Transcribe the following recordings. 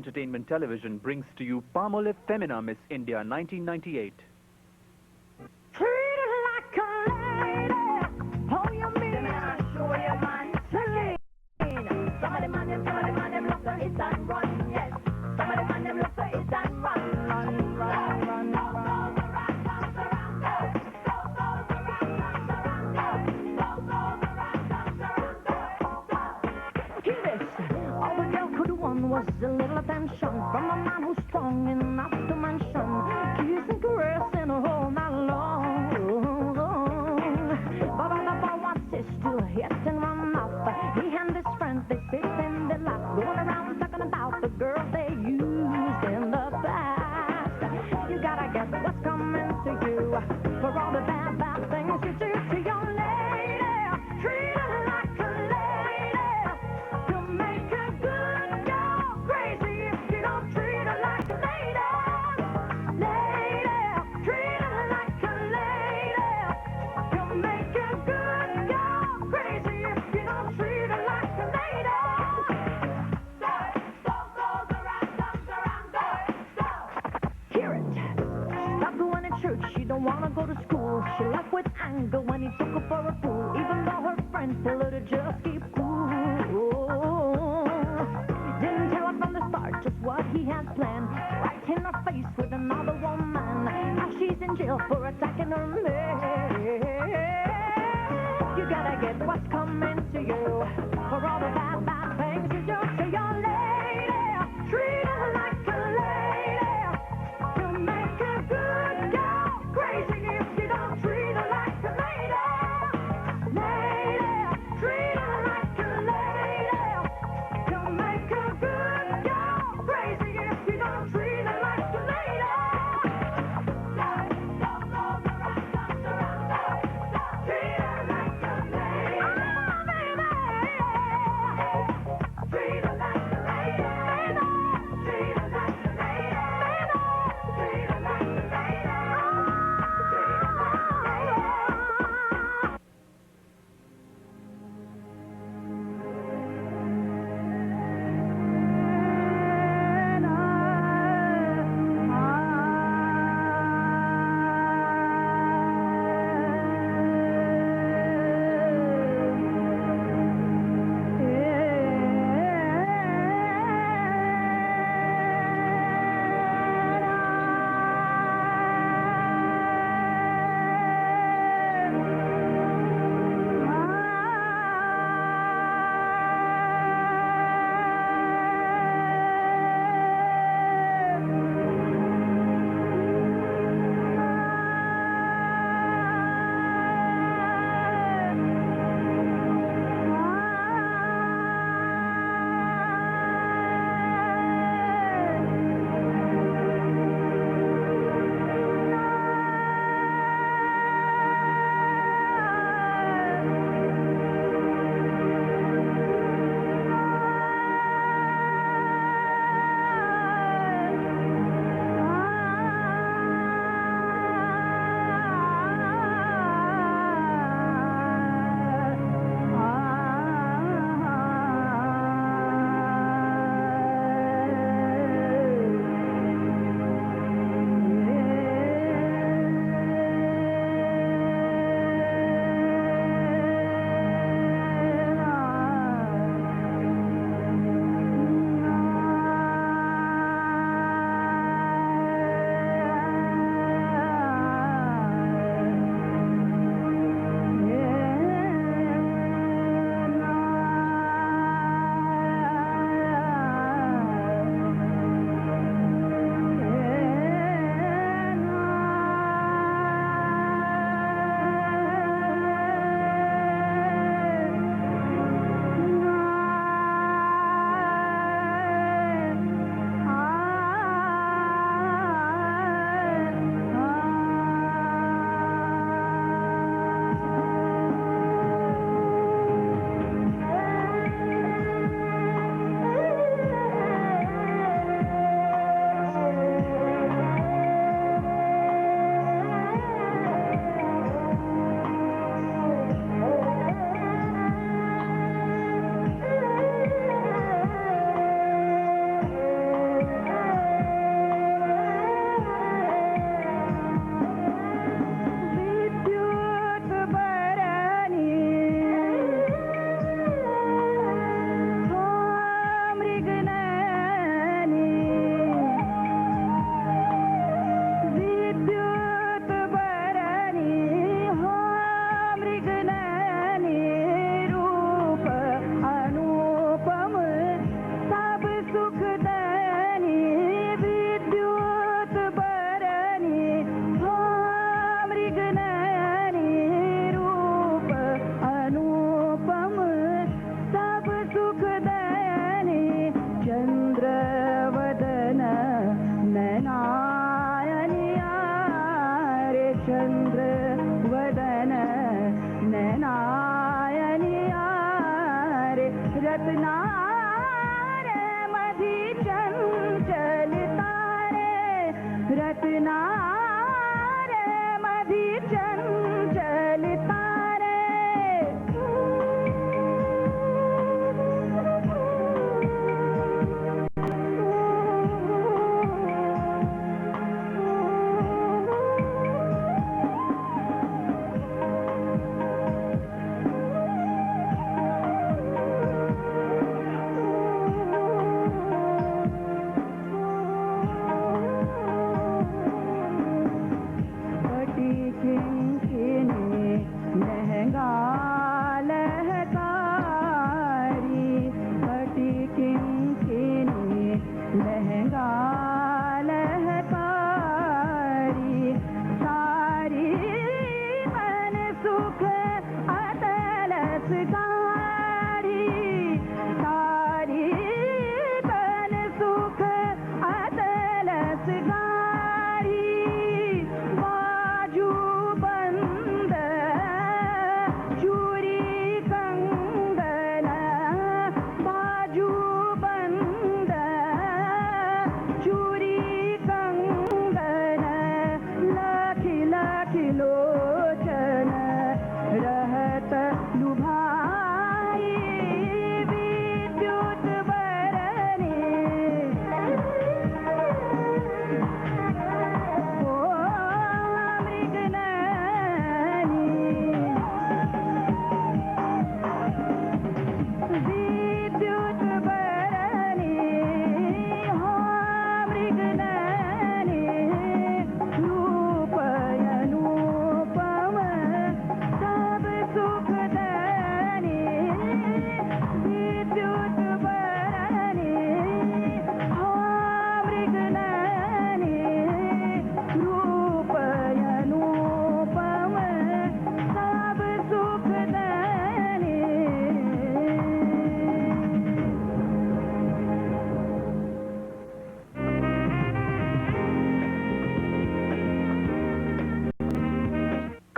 Entertainment Television brings to you Palmolive Femina Miss India 1998. Treat her like a lady. Oh, you mean I show you man clean. Some of the man them look for it and run, yes. Some of the man them look for it and run, run, run, run, run. Hear this. All the girl could want was a little attention from a man who's strong enough to mention kiss and caress and a whole night long. But all the boy wants is to hit and run off. He and his friends, they sit in the lap, going around talking about the girl they used in the past. You gotta guess what's coming to you for all the bad, bad things you do to your lady. Treat her like a lady. To make a good girl crazy if you don't treat her like a lady. Lady, treat her like a lady. To make a good girl crazy if you don't treat her like a lady. Hear it. Stop going to church, she don't wanna go to school. She left with anger when he took her for a fool, even though her friends told her to just keep cool. Didn't tell her from the start just what he had planned. Right in her face with another woman. Now she's in jail for attacking her man. You gotta get what's coming to you for all the bad, bad things you do to your lady. Treat her like a lady. To make a good girl crazy if you don't treat her like a lady. Lady, treat her like a lady. To make a good girl crazy if you don't treat her like a lady. Treat her like a lady.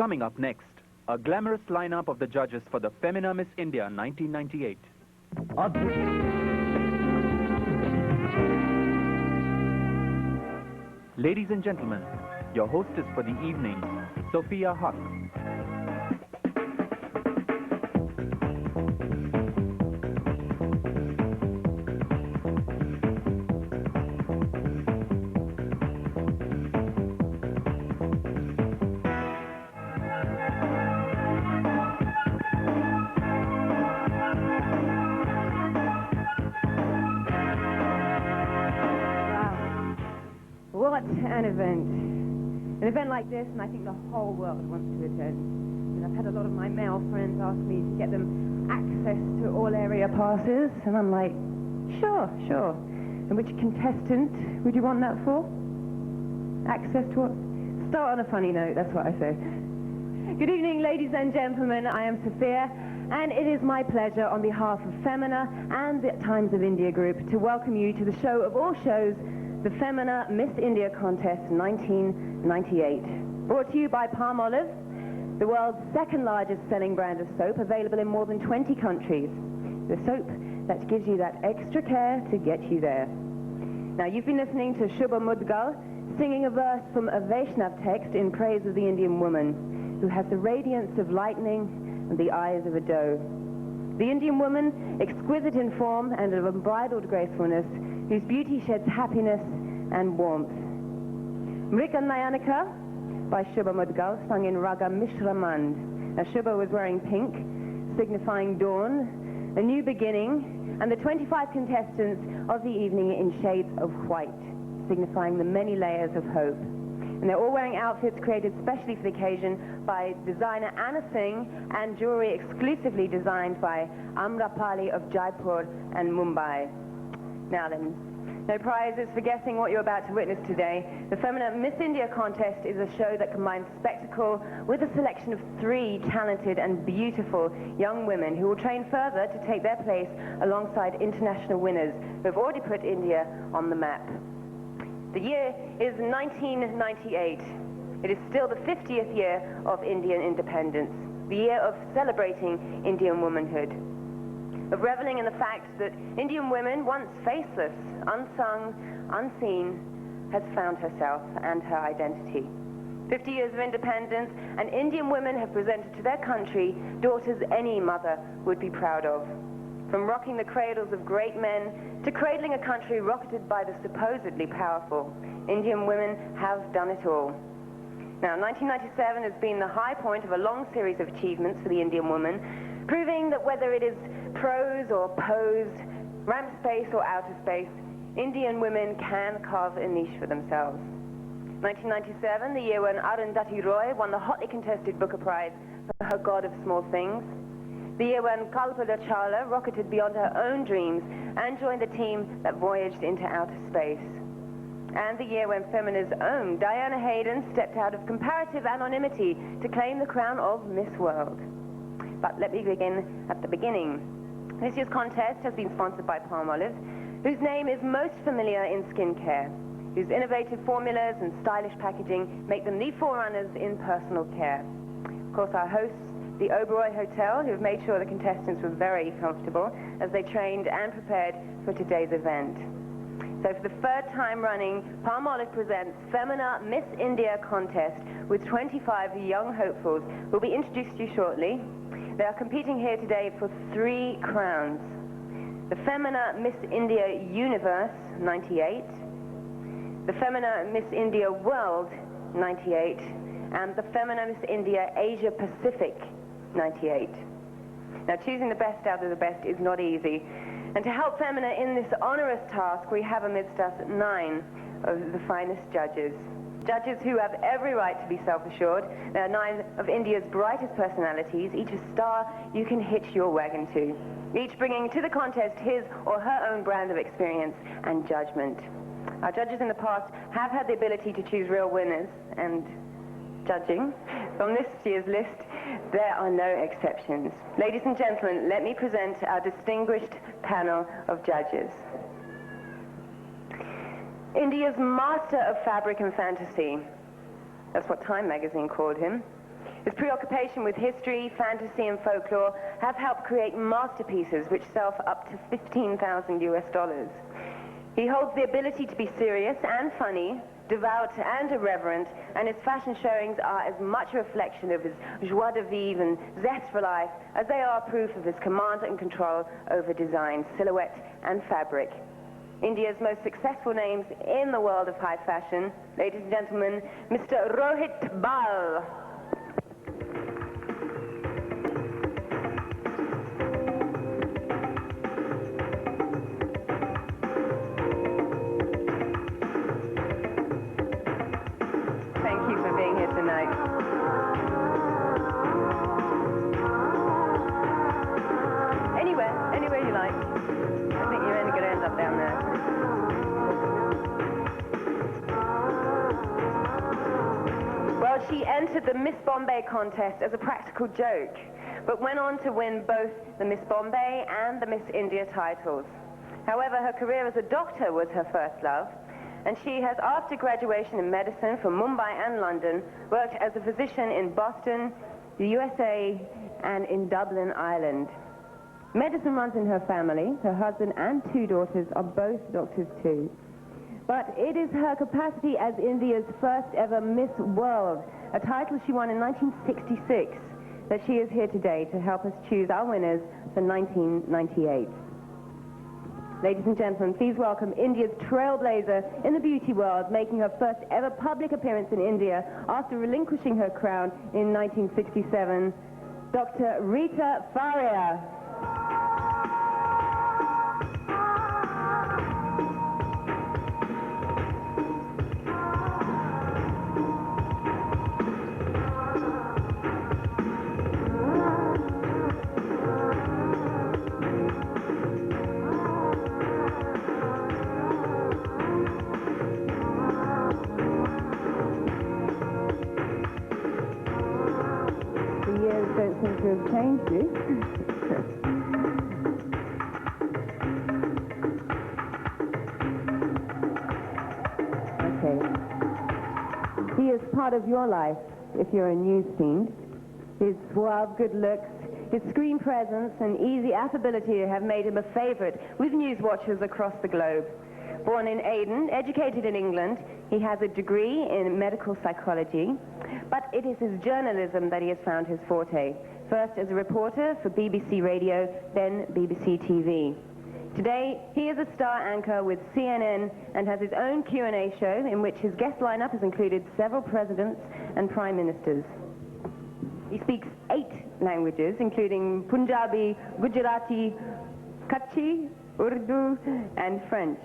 Coming up next, a glamorous lineup of the judges for the Femina Miss India 1998. Ladies and gentlemen, your hostess for the evening, Sophia Huck. What an event. An event like this, and I think the whole world wants to attend. And I've had a lot of my male friends ask me to get them access to all area passes, and I'm like, sure. And which contestant would you want that for? Access to what? Start on a funny note, that's what I say. Good evening, ladies and gentlemen. I am Sophia, and it is my pleasure on behalf of Femina and the Times of India Group to welcome you to the show of all shows, the Femina Miss India Contest 1998. Brought to you by Palmolive, the world's second largest selling brand of soap, available in more than 20 countries. The soap that gives you that extra care to get you there. Now, you've been listening to Shubha Mudgal singing a verse from a Vaishnav text in praise of the Indian woman, who has the radiance of lightning and the eyes of a doe. The Indian woman, exquisite in form and of unbridled gracefulness, whose beauty sheds happiness and warmth. Mrika Nayanika by Shubha Mudgal, sung in Raga Mishramand. Now, Shubha was wearing pink, signifying dawn, a new beginning, and the 25 contestants of the evening in shades of white, signifying the many layers of hope. And they're all wearing outfits created specially for the occasion by designer Anna Singh and jewelry exclusively designed by Amrapali of Jaipur and Mumbai. Now then, no prizes for guessing what you're about to witness today. The Femina Miss India Contest is a show that combines spectacle with a selection of 3 talented and beautiful young women who will train further to take their place alongside international winners who have already put India on the map. The year is 1998. It is still the 50th year of Indian independence, the year of celebrating Indian womanhood, of reveling in the fact that Indian women, once faceless, unsung, unseen, has found herself and her identity. 50 years of independence, and Indian women have presented to their country daughters any mother would be proud of. From rocking the cradles of great men to cradling a country rocketed by the supposedly powerful, Indian women have done it all. Now, 1997 has been the high point of a long series of achievements for the Indian woman, proving that whether it is prose or pose, ramp space or outer space, Indian women can carve a niche for themselves. 1997, the year when Arundhati Roy won the hotly contested Booker Prize for her God of Small Things. The year when Kalpana Chawla rocketed beyond her own dreams and joined the team that voyaged into outer space. And the year when Femina's own Diana Hayden stepped out of comparative anonymity to claim the crown of Miss World. But let me begin at the beginning. This year's contest has been sponsored by Palmolive, whose name is most familiar in skincare, whose innovative formulas and stylish packaging make them the forerunners in personal care. Of course, our hosts, the Oberoi Hotel, who have made sure the contestants were very comfortable as they trained and prepared for today's event. So for the 3rd time running, Palmolive presents Femina Miss India Contest with 25 young hopefuls who will be introduced to you shortly. They are competing here today for 3 crowns. The Femina Miss India Universe 98, the Femina Miss India World 98, and the Femina Miss India Asia Pacific 98. Now, choosing the best out of the best is not easy. And to help Femina in this onerous task, we have amidst us 9 of the finest judges. Judges who have every right to be self-assured. There are 9 of India's brightest personalities, each a star you can hitch your wagon to, each bringing to the contest his or her own brand of experience and judgment. Our judges in the past have had the ability to choose real winners, and judging from this year's list, there are no exceptions. Ladies and gentlemen, let me present our distinguished panel of judges. India's master of fabric and fantasy, that's what Time magazine called him. His preoccupation with history, fantasy, and folklore have helped create masterpieces which sell for up to $15,000 US. He holds the ability to be serious and funny, devout and irreverent, and his fashion showings are as much a reflection of his joie de vivre and zest for life as they are proof of his command and control over design, silhouette, and fabric. India's most successful names in the world of high fashion, ladies and gentlemen, Mr. Rohit Bal. Thank you for being here tonight. Anywhere you like. I think you're only going to end up down there. Well, she entered the Miss Bombay contest as a practical joke, but went on to win both the Miss Bombay and the Miss India titles. However, her career as a doctor was her first love, and she has, after graduation in medicine from Mumbai and London, worked as a physician in Boston, the USA, and in Dublin, Ireland. Medicine runs in her family. Her husband and 2 daughters are both doctors too. But it is her capacity as India's first ever Miss World, a title she won in 1966, that she is here today to help us choose our winners for 1998. Ladies and gentlemen, please welcome India's trailblazer in the beauty world, making her first ever public appearance in India after relinquishing her crown in 1967, Dr. Rita Faria. Don't seem to have changed you. Okay. He is part of your life if you're a news fiend. His suave good looks, his screen presence, and easy affability have made him a favorite with news watchers across the globe. Born in Aden, educated in England, he has a degree in medical psychology, but it is his journalism that he has found his forte. First as a reporter for BBC Radio, then BBC TV. Today, he is a star anchor with CNN and has his own Q&A show in which his guest lineup has included several presidents and prime ministers. He speaks 8 languages, including Punjabi, Gujarati, Kutchi, Urdu, and French.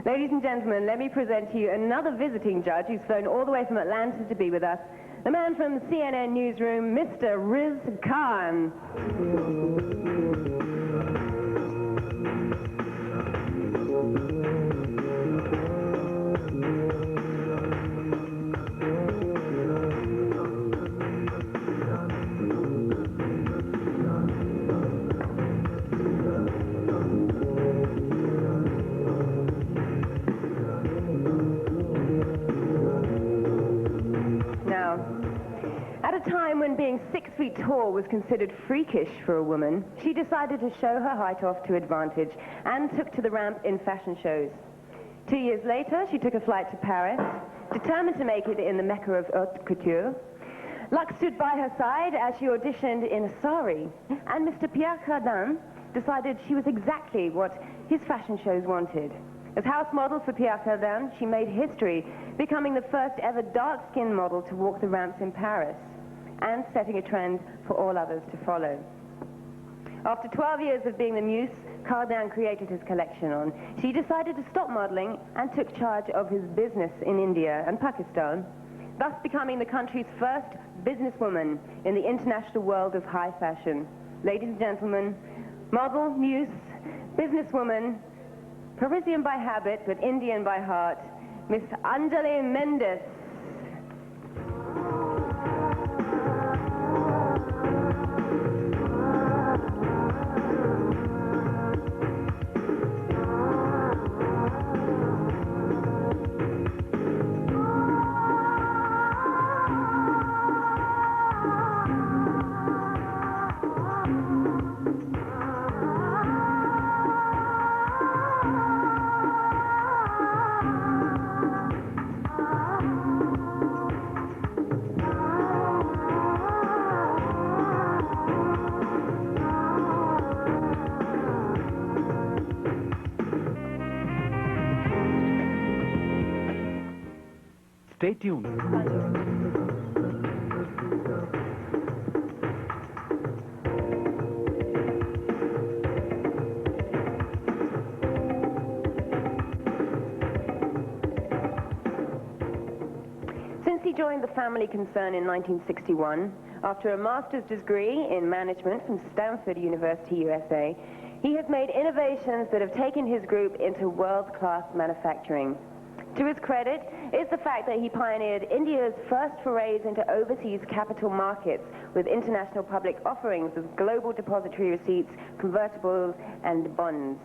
Ladies and gentlemen, let me present to you another visiting judge who's flown all the way from Atlanta to be with us, the man from the CNN newsroom, Mr. Riz Khan. When being 6 feet tall was considered freakish for a woman, she decided to show her height off to advantage and took to the ramp in fashion shows. 2 years later, she took a flight to Paris, determined to make it in the Mecca of haute couture. Luck stood by her side as she auditioned in a sari, and Mr. Pierre Cardin decided she was exactly what his fashion shows wanted. As house model for Pierre Cardin, she made history, becoming the first ever dark-skinned model to walk the ramps in Paris, and setting a trend for all others to follow. After 12 years of being the muse Cardin created his collection on, she decided to stop modeling and took charge of his business in India and Pakistan, thus becoming the country's first businesswoman in the international world of high fashion. Ladies and gentlemen, model, muse, businesswoman, Parisian by habit but Indian by heart, Miss Anjali Mendes. Stay tuned. Since he joined the family concern in 1961, after a master's degree in management from Stanford University, USA, he has made innovations that have taken his group into world-class manufacturing. To his credit is the fact that he pioneered India's first forays into overseas capital markets with international public offerings of global depository receipts, convertibles, and bonds.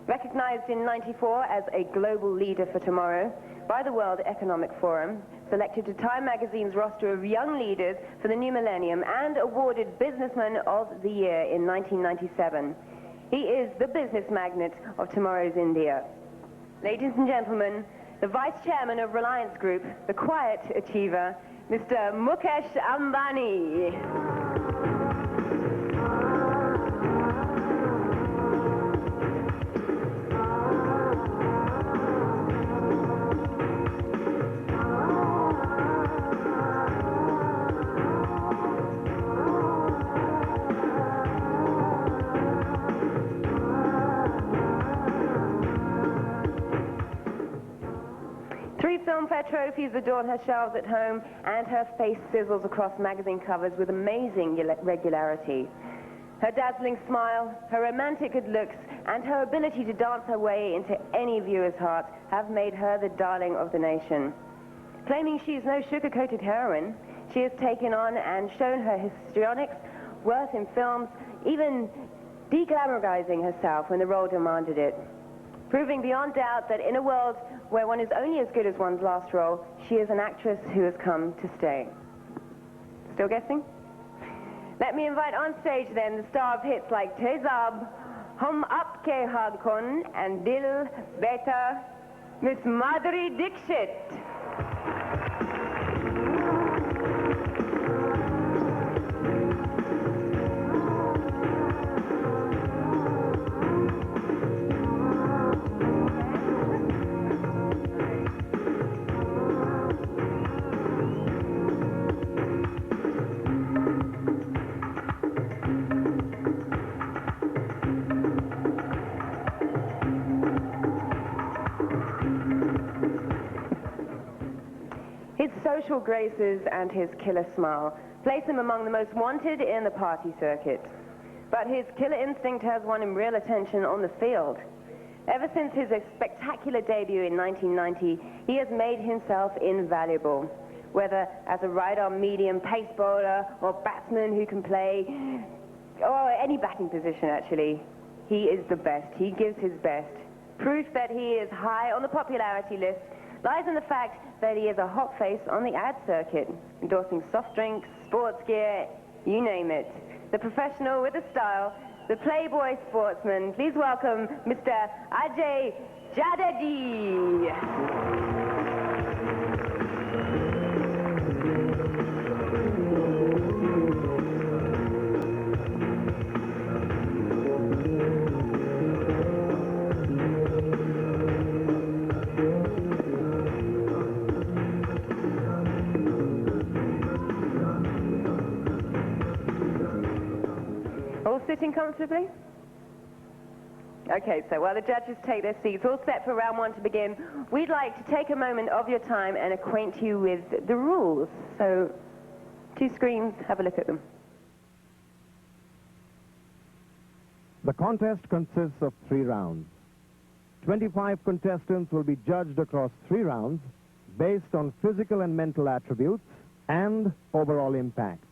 Recognized in '94 as a global leader for tomorrow by the World Economic Forum, selected to Time magazine's roster of young leaders for the new millennium, and awarded Businessman of the Year in 1997. He is the business magnet of tomorrow's India. Ladies and gentlemen, the Vice Chairman of Reliance Group, the quiet achiever, Mr. Mukesh Ambani. Filmfare trophies adorn her shelves at home, and her face sizzles across magazine covers with amazing regularity. Her dazzling smile, her romantic good looks, and her ability to dance her way into any viewer's heart have made her the darling of the nation. Claiming she's no sugar-coated heroine, she has taken on and shown her histrionics worth in films, even de-glamorizing herself when the role demanded it. Proving beyond doubt that in a world where one is only as good as one's last role, she is an actress who has come to stay. Still guessing? Let me invite on stage then the star of hits like Tezab, Hum Aapke Haad Kon, and Dil Beta, Miss Madhuri Dixit. His social graces and his killer smile place him among the most wanted in the party circuit. But his killer instinct has won him real attention on the field. Ever since his spectacular debut in 1990, he has made himself invaluable. Whether as a right-arm medium pace bowler or batsman who can play, or any batting position actually, he is the best. He gives his best. Proof that he is high on the popularity list lies in the fact that he is a hot face on the ad circuit, endorsing soft drinks, sports gear, you name it. The professional with a style, the playboy sportsman. Please welcome Mr. Ajay Jadadi. All sitting comfortably? Okay, so while the judges take their seats, all set for round one to begin, we'd like to take a moment of your time and acquaint you with the rules. So, 2 screens, have a look at them. The contest consists of 3 rounds. 25 contestants will be judged across 3 rounds based on physical and mental attributes and overall impact.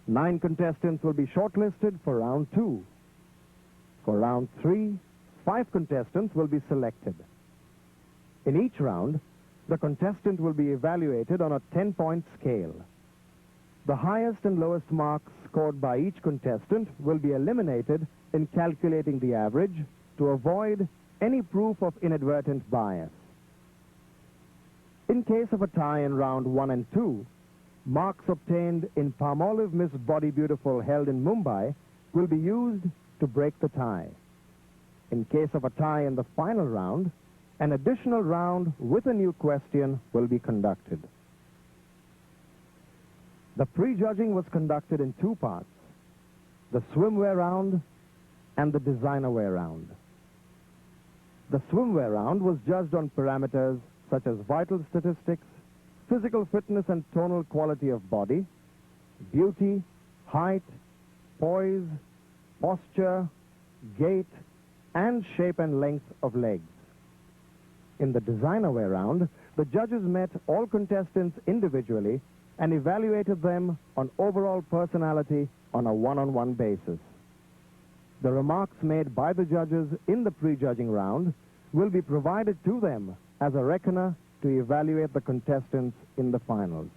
9 contestants will be shortlisted for round 2. For round 3, 5 contestants will be selected. In each round, the contestant will be evaluated on a 10-point scale. The highest and lowest marks scored by each contestant will be eliminated in calculating the average to avoid any proof of inadvertent bias. In case of a tie in round 1 and 2, marks obtained in Palmolive Miss Body Beautiful held in Mumbai will be used to break the tie. In case of a tie in the final round, an additional round with a new question will be conducted. The prejudging was conducted in two parts, the swimwear round and the designer wear round. The swimwear round was judged on parameters such as vital statistics, physical fitness and tonal quality of body, beauty, height, poise, posture, gait, and shape and length of legs. In the designer wear round, the judges met all contestants individually and evaluated them on overall personality on a one-on-one basis. The remarks made by the judges in the prejudging round will be provided to them as a reckoner to evaluate the contestants in the finals.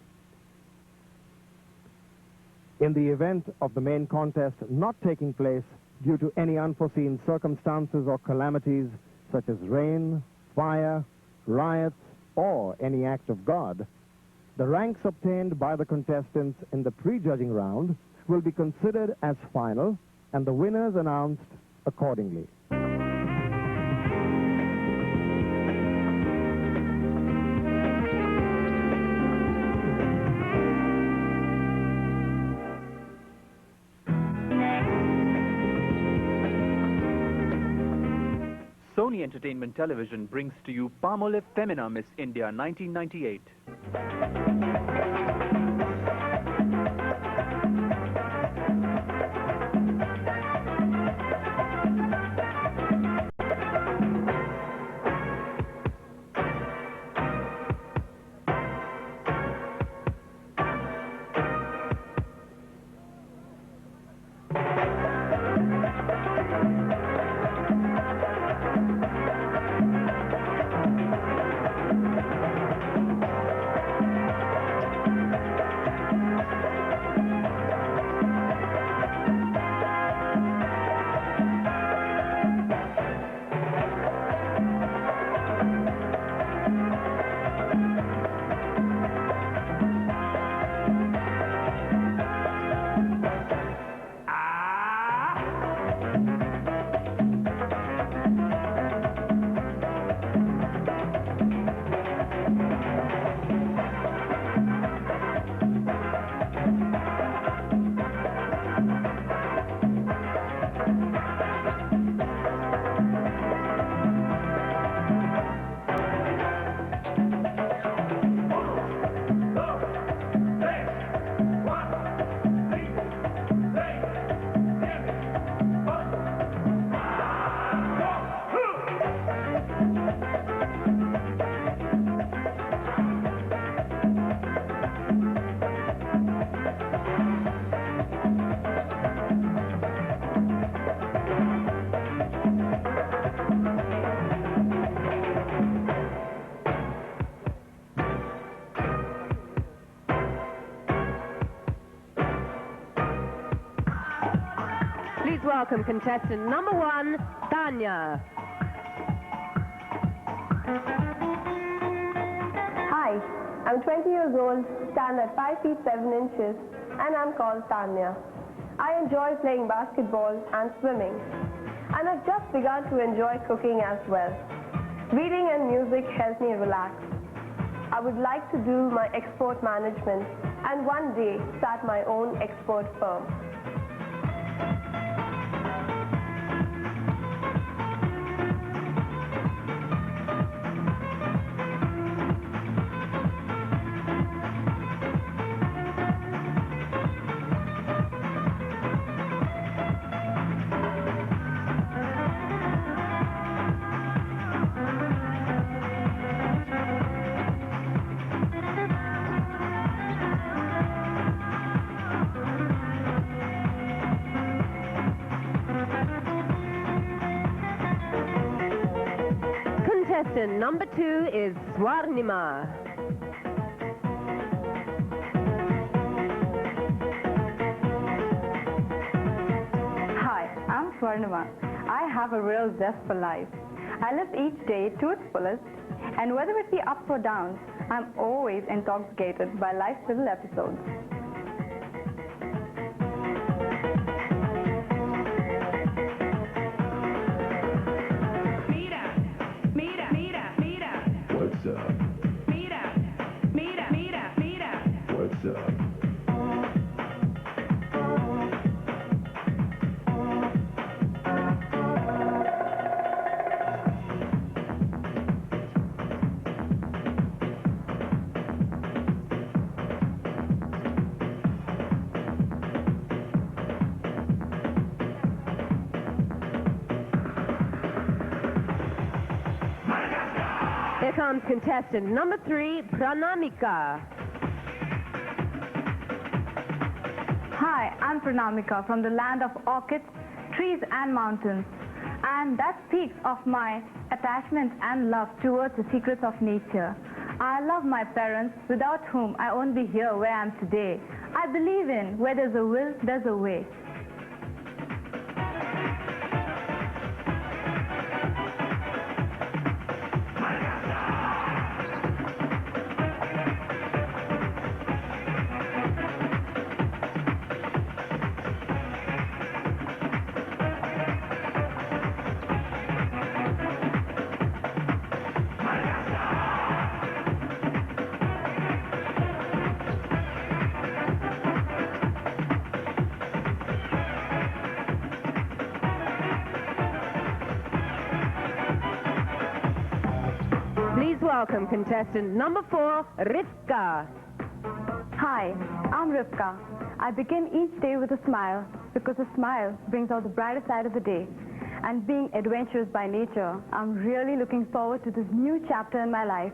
In the event of the main contest not taking place due to any unforeseen circumstances or calamities such as rain, fire, riots, or any act of God, the ranks obtained by the contestants in the prejudging round will be considered as final and the winners announced accordingly. Sony Entertainment Television brings to you Palmolive Femina Miss India 1998. Please welcome contestant number 1, Tanya. Hi, I'm 20 years old, stand at 5 feet 7 inches, and I'm called Tanya. I enjoy playing basketball and swimming, and I've just begun to enjoy cooking as well. Reading and music help me relax. I would like to do my export management and one day start my own export firm. Contestant number 2 is Swarnima. Hi, I'm Swarnima. I have a real zest for life. I live each day to its fullest, and whether it be ups or downs, I'm always intoxicated by life's little episodes. Mira, comes contestant number 3, Pranamika. Hi, I'm Pranamika from the land of orchids, trees and mountains. And that speaks of my attachment and love towards the secrets of nature. I love my parents, without whom I won't be here where I am today. I believe in where there's a will, there's a way. Please welcome contestant number 4, Rivka. Hi, I'm Rivka. I begin each day with a smile because a smile brings out the brighter side of the day. And being adventurous by nature, I'm really looking forward to this new chapter in my life.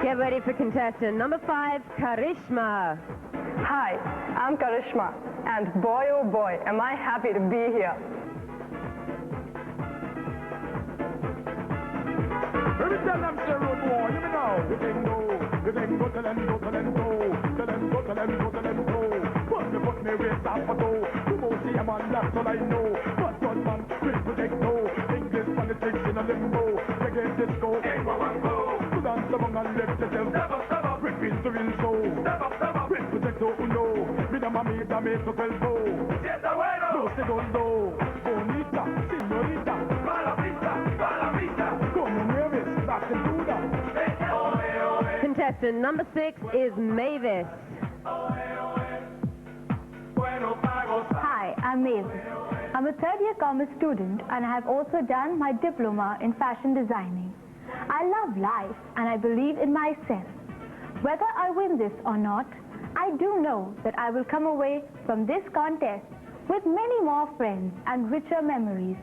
Get ready for contestant number 5, Karishma. Hi, I'm Karishma, and boy oh boy, am I happy to be here. Let me tell them, say road war, you know. You can go, tell them, go, tell them, go, tell them, go. Tell them, go, tell them, go, tell them, go. Put me waist up for toe. You won't see a man, that's all I know. But one man, will protect no. English politics in a limbo. Reggae disco, ain't go and go. To dance among and lift yourself. Step up, rip into real show. Step up, rip protect no uno. Me da mamita, me to pelvo. Yes, I will. No segundo. Bonita, señorita. Para vista. Como mueves, la cintura. Contestant number 6 is Mavis. Hi, I'm Mavis. I'm a third-year commerce student and I have also done my diploma in fashion designing. I love life and I believe in myself. Whether I win this or not, I do know that I will come away from this contest with many more friends and richer memories.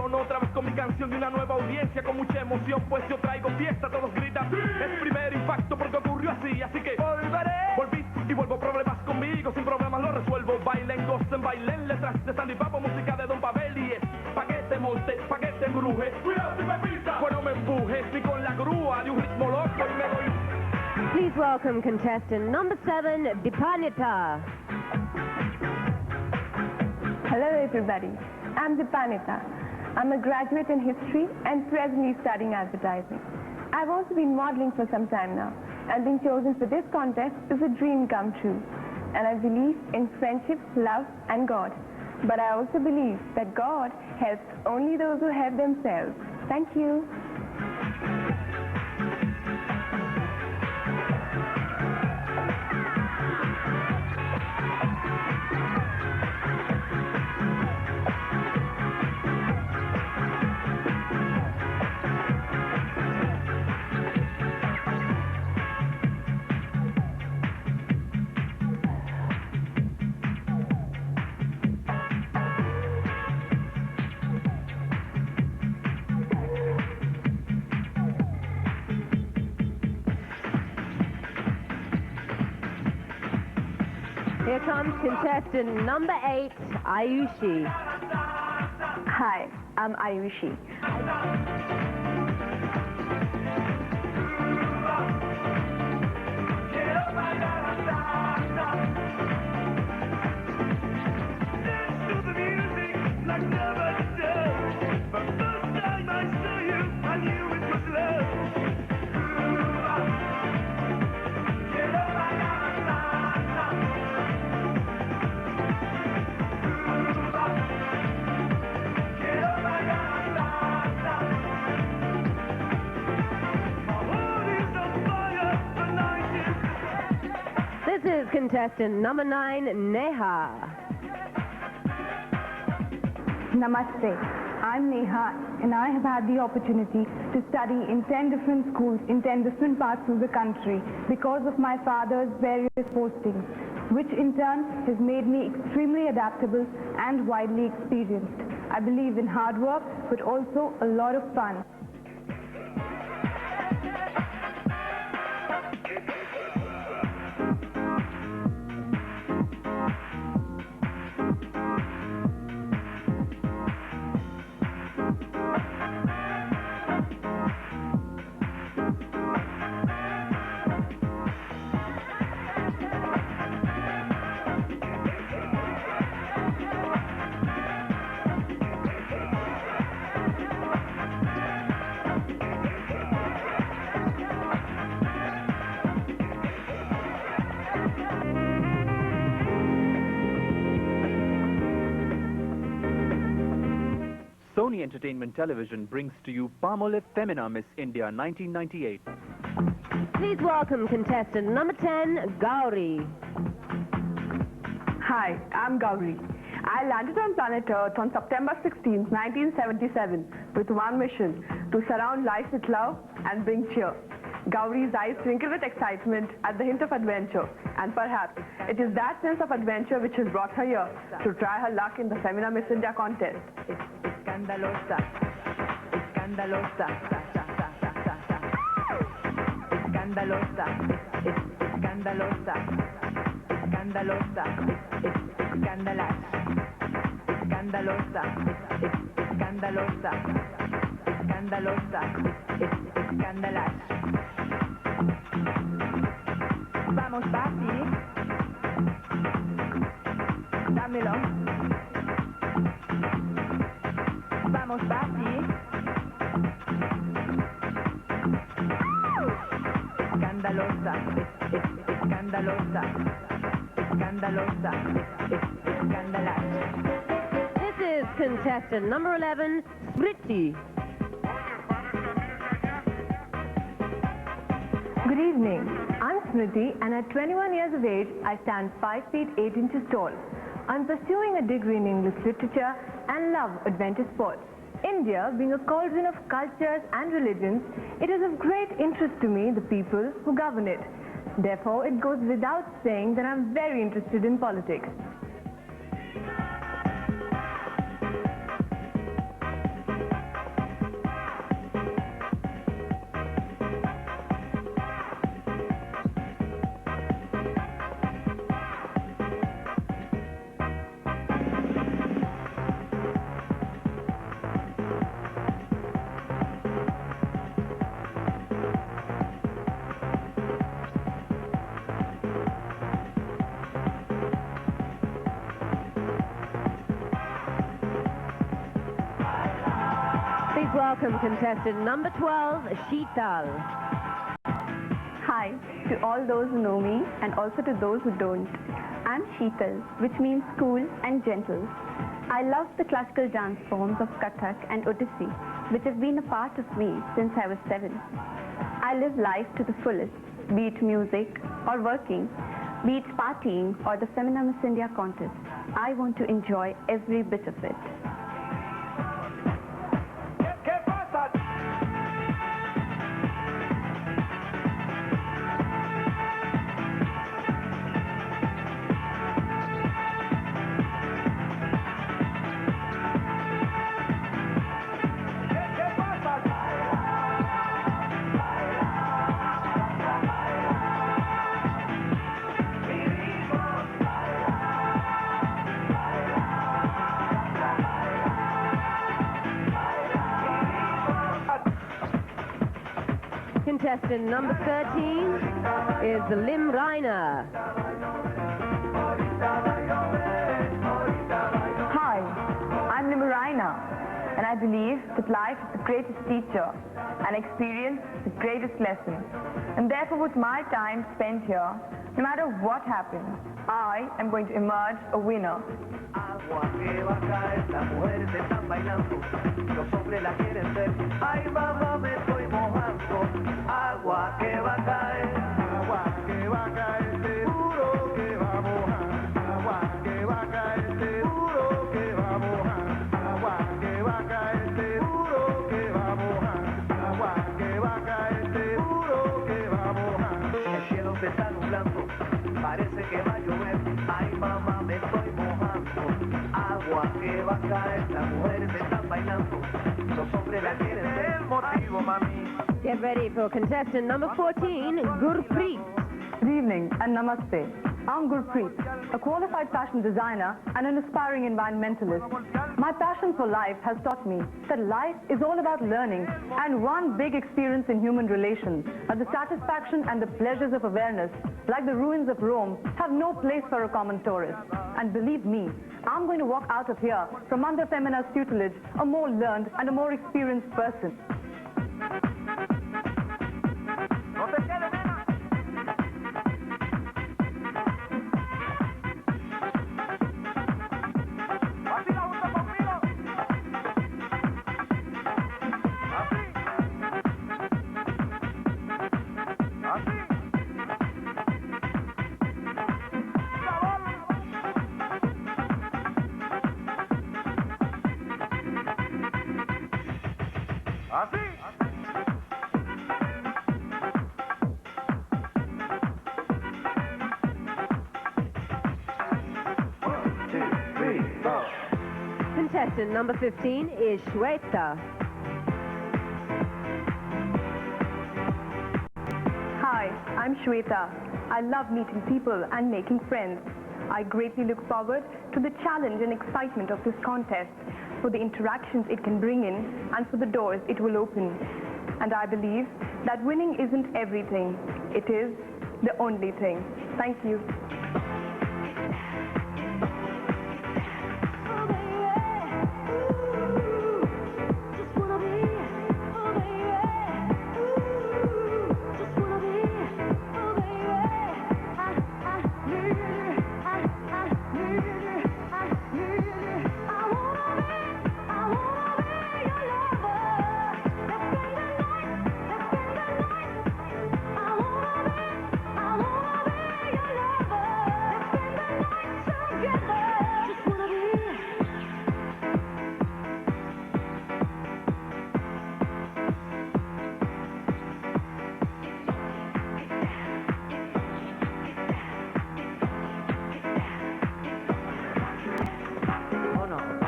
Otra vez con mi canción de una nueva audiencia con mucha emoción, pues yo traigo fiesta, todos gritan. Es primer impacto porque ocurrió así que volveré. Volví y vuelvo, problemas conmigo, sin problemas lo resuelvo. Bailen, gocen, bailen, letras de Sandy Papo, música de Don Pavel y es pa' que te monte, pa' que te embruje. Cuidado si me pisa, bueno me empujes, ni con la grúa de un ritmo loco y me doy. Please welcome contestant number 7, Dipanita. Hello everybody, I'm Dipanita. I'm a graduate in history and presently studying advertising. I've also been modeling for some time now, and being chosen for this contest is a dream come true. And I believe in friendship, love, and God. But I also believe that God helps only those who help themselves. Thank you. Here comes contestant number 8, Ayushi. Hi, I'm Ayushi. contestant number 9, Neha. Namaste. I'm Neha, and I have had the opportunity to study in 10 different schools in 10 different parts of the country because of my father's various postings, which in turn has made me extremely adaptable and widely experienced. I believe in hard work, but also a lot of fun. Sony Entertainment Television brings to you Palmolive Femina Miss India 1998. Please welcome contestant number 10, Gauri. Hi, I'm Gauri. I landed on planet Earth on September 16, 1977, with one mission: to surround life with love and bring cheer. Gauri's eyes twinkle with excitement at the hint of adventure, and perhaps it is that sense of adventure which has brought her here to try her luck in the Femina Miss India contest. Escandalosa, escandalosa, escandalosa, escandalosa, escandalosa, escandalash, escandalosa, escandalosa, escandalosa, escandalash. Vamos, papi, dámelo. Vamos, papi. Escandalosa, escandalosa, escandalosa, escandalash. This is contestant number 11, Smriti. Good evening. I'm Smriti, and at 21 years of age, I stand 5 feet 8 inches tall. I'm pursuing a degree in English literature and love adventure sports. India, being a cauldron of cultures and religions, it is of great interest to me, the people who govern it. Therefore, it goes without saying that I'm very interested in politics. Please welcome contestant number 12, Sheetal. Hi to all those who know me and also to those who don't. I'm Sheetal, which means cool and gentle. I love the classical dance forms of Kathak and Odissi, which have been a part of me since I was 7. I live life to the fullest, be it music or working, be it partying or the Femina Miss India contest. I want to enjoy every bit of it. Contestant number 13 is Lim Reiner. Hi, I'm Lim Reiner, and I believe that life is the greatest teacher and experience the greatest lesson. And therefore, with my time spent here, no matter what happens, I am going to emerge a winner. Agua que va a caer, las mujeres están bailando, los hombres la quieren ver. Ay, mamá, me estoy mojando. Agua que va a caer, seguro que se está nublando, parece que va a llover. Ay mamá, me estoy mojando. Agua que va a caer, las mujeres están bailando, los hombres la quieren ver. El motivo, mami. Get ready for contestant number 14, Gurpreet. Good evening and namaste. I'm Gurpreet, a qualified fashion designer and an aspiring environmentalist. My passion for life has taught me that life is all about learning, and one big experience in human relations are the satisfaction and the pleasures of awareness, like the ruins of Rome, have no place for a common tourist. And believe me, I'm going to walk out of here from under Femina's tutelage a more learned and a more experienced person. Contestant number 15 is Shweta. Hi, I'm Shweta. I love meeting people and making friends. I greatly look forward to the challenge and excitement of this contest, for the interactions it can bring in and for the doors it will open. And I believe that winning isn't everything. It is the only thing. Thank you.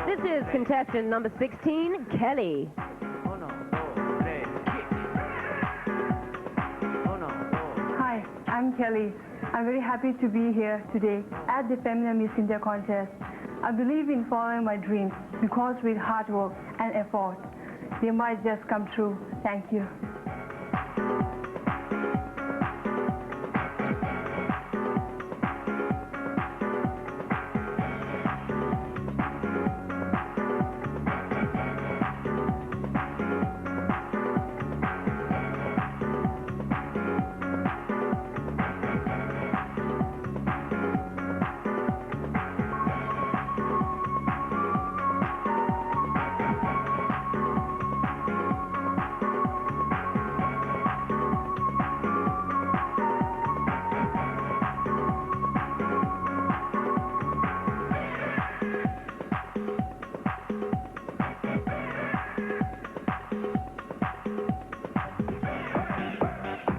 This is contestant number 16, Kelly. Hi, I'm Kelly. I'm very happy to be here today at the Femina Miss India contest. I believe in following my dreams because with hard work and effort, they might just come true. Thank you.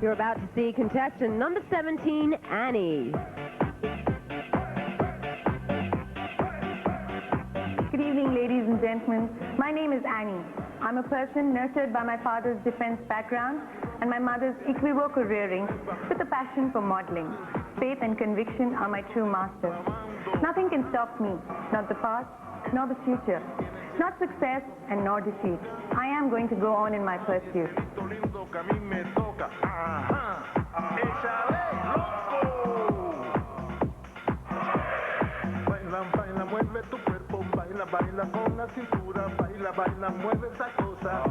You're about to see contestant number 17, Annie. Good evening, ladies and gentlemen. My name is Annie. I'm a person nurtured by my father's defense background and my mother's equivocal rearing with a passion for modeling. Faith and conviction are my true masters. Nothing can stop me, not the past, nor the future, not success and nor defeat. I am going to go on in my pursuit. Mueve tu cuerpo, baila, baila con la cintura, baila, baila, mueve esa cosa.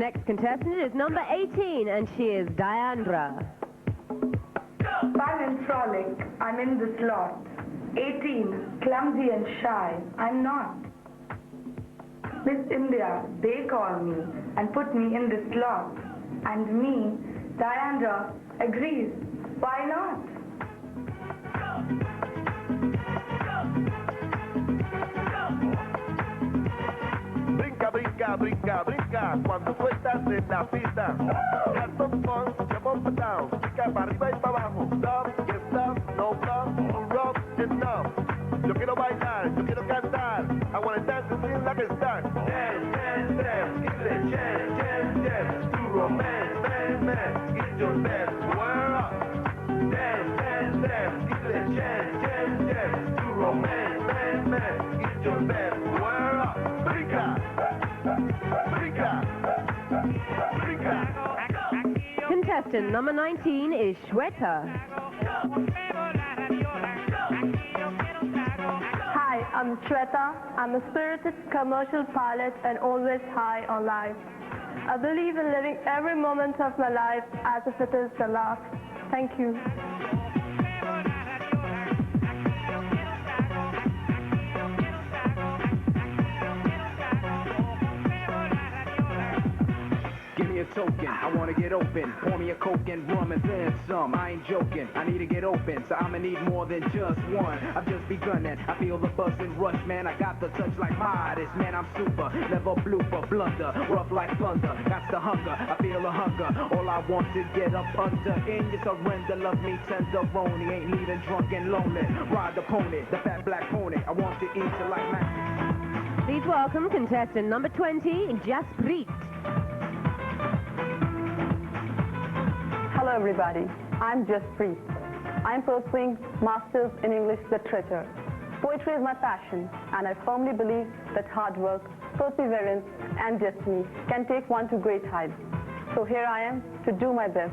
next contestant is number 18, and she is Diandra. Fun and frolic, I'm in the slot. 18, clumsy and shy, I'm not. Miss India, they call me and put me in the slot. And me, Diandra, agrees. Why not? Brinca, brinca, brinca, brinca, cuando tú estás en la pista. Have some fun, jump up and down, brinca para arriba y para abajo. Stop, get stop, no stop, rough, enough. Yo quiero bailar, yo quiero cantar. I wanna dance and feel like a star. Dance, dance, dance, give it a chance, chance, chance. To romance, man, man, get your best, square up. Dance, dance, dance, give it a chance, chance, chance. To romance, man, man, get your best, square up. Brinca, brinca, brinca. Contestant number 19 is Shweta. Hi, I'm Shweta. I'm a spirited commercial pilot and always high on life. I believe in living every moment of my life as if it is the last. Thank you. Give me a token, I wanna get open. Pour me a coke and rum and then some. I ain't joking, I need to get open, so I'ma need more than just one. I've just begun and I feel the buzz and rush, man. I got the touch like Midas, man. I'm super, never blooper, blunder, rough like thunder. Got the hunger, I feel a hunger. All I want to get up under. In your surrender, love me tenderoni. Ain't leaving drunk and lonely. Ride the pony, the fat black pony. I want to eat you like Mac. Please welcome contestant number 20, Jaspreet. Hello everybody, I'm Jaspreet. I'm pursuing Masters in English Literature. Poetry is my passion, and I firmly believe that hard work, perseverance, and destiny can take one to great heights. So here I am to do my best.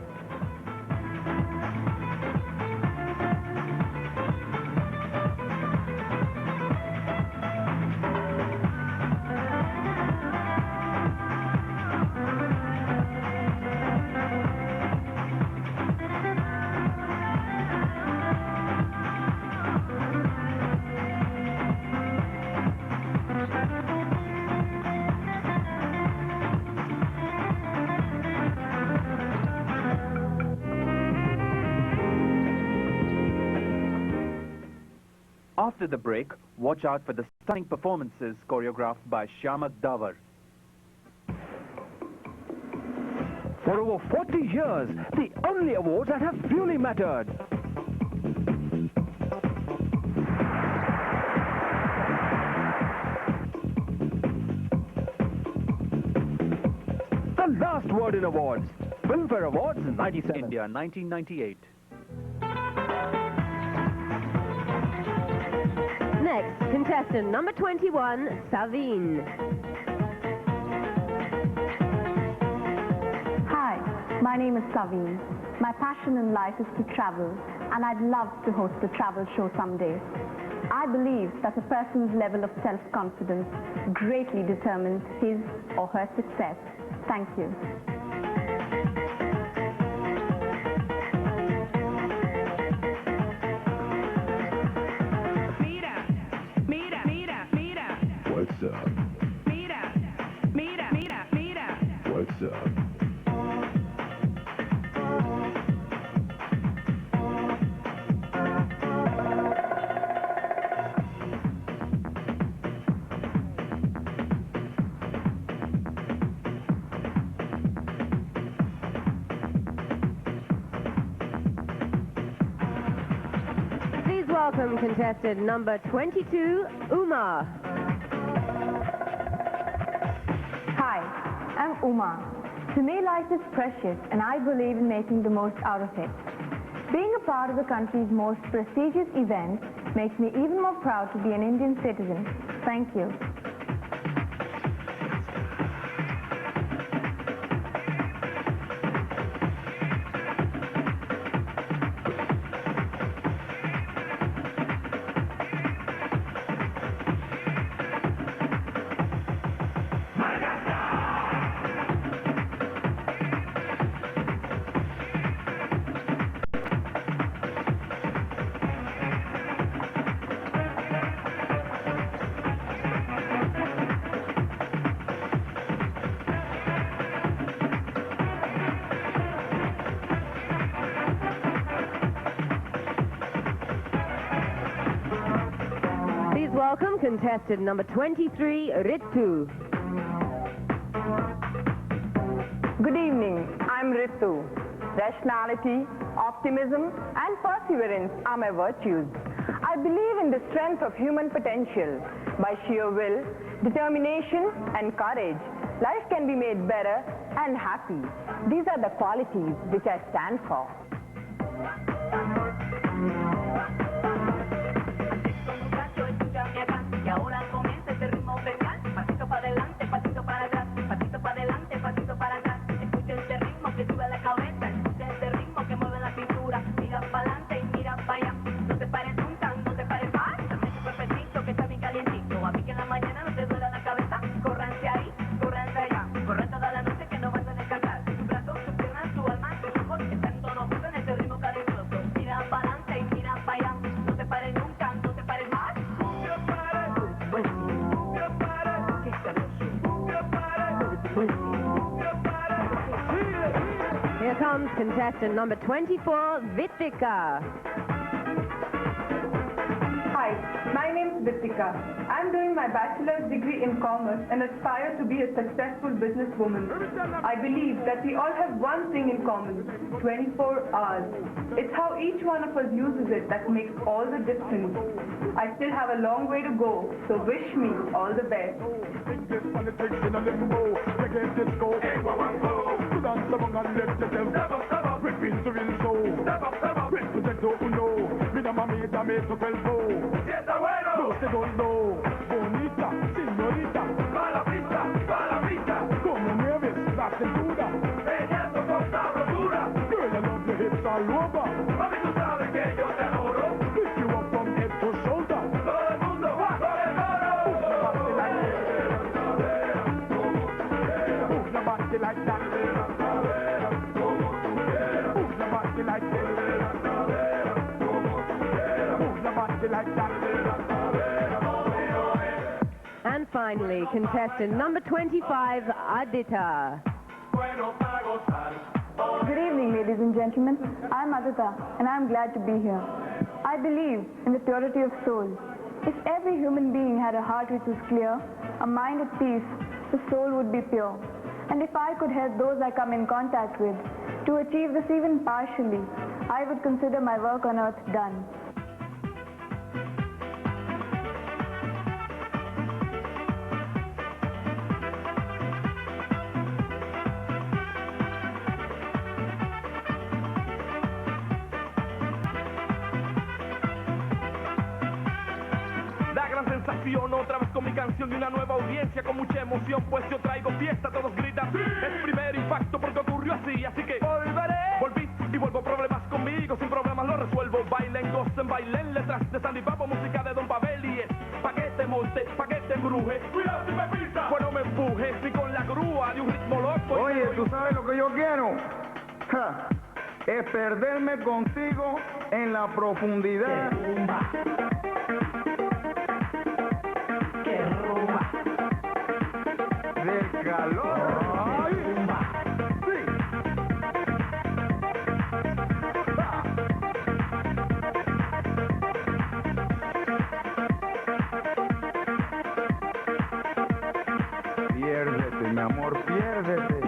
After the break, watch out for the stunning performances choreographed by Shyamak Davar. For over 40 years, the only awards that have truly mattered. The last word in awards. Filmfare Awards 97. India, 1998. Next, contestant number 21, Savine. Hi, my name is Savine. My passion in life is to travel, and I'd love to host a travel show someday. I believe that a person's level of self-confidence greatly determines his or her success. Thank you. What's up? What's up? Please welcome contestant number 22, Uma. Hi, I'm Uma. To me, life is precious, and I believe in making the most out of it. Being a part of the country's most prestigious event makes me even more proud to be an Indian citizen. Thank you. Welcome, contestant number 23, Ritu. Good evening, I'm Ritu. Rationality, optimism, and perseverance are my virtues. I believe in the strength of human potential. By sheer will, determination, and courage, life can be made better and happy. These are the qualities which I stand for. Here comes contestant number 24, Vitika. Hi, my name is Vitika. I'm doing my bachelor's degree in commerce and aspire to be a successful businesswoman. I believe that we all have one thing in common, 24 hours. It's how each one of us uses it that makes all the difference. I still have a long way to go, so wish me all the best. Bonita, señorita, mala vista, como nieves, la cintura, peleando con sabrosura. Girl, I love your hips all over. Mami, tú sabes que yo te adoro. Pick you up from head to shoulder. Todo el mundo va con el coro. Move your body like that. Move your body like that. Move your body like that. And finally, contestant number 25, Adita. Good evening, ladies and gentlemen. I'm Adita, and I'm glad to be here. I believe in the purity of soul. If every human being had a heart which was clear, a mind at peace, the soul would be pure. And if I could help those I come in contact with to achieve this even partially, I would consider my work on earth done. Otra vez con mi canción de una nueva audiencia con mucha emoción, pues yo traigo fiesta, todos gritan. Es primer impacto porque ocurrió así que volveré. Volví y vuelvo, problemas conmigo, sin problemas lo resuelvo. Bailen, gocen, bailen, letras de Sandy Papo, música de Don Pavel y es pa' que te monte, pa' que te embruje. Cuidado si me pisa, pues no me empujes, ni con la grúa de un ritmo loco. Oye, ¿tú sabes lo que yo quiero? Ja, es perderme contigo en la profundidad. Del calor. Ay. Sí. Piérdete, mi amor, piérdete.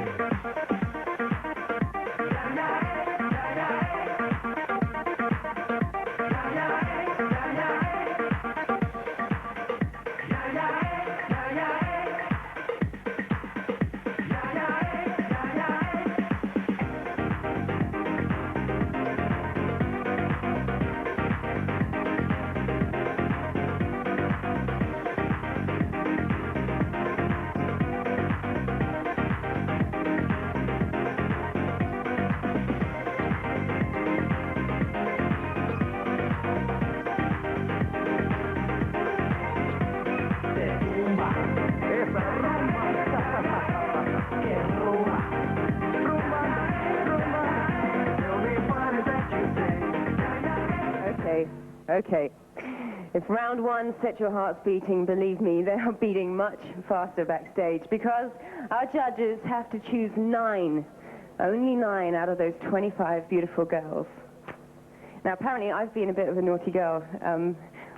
Okay. If round one set your hearts beating, believe me, they are beating much faster backstage because our judges have to choose 9, only 9 out of those 25 beautiful girls. Now, apparently, I've been a bit of a naughty girl.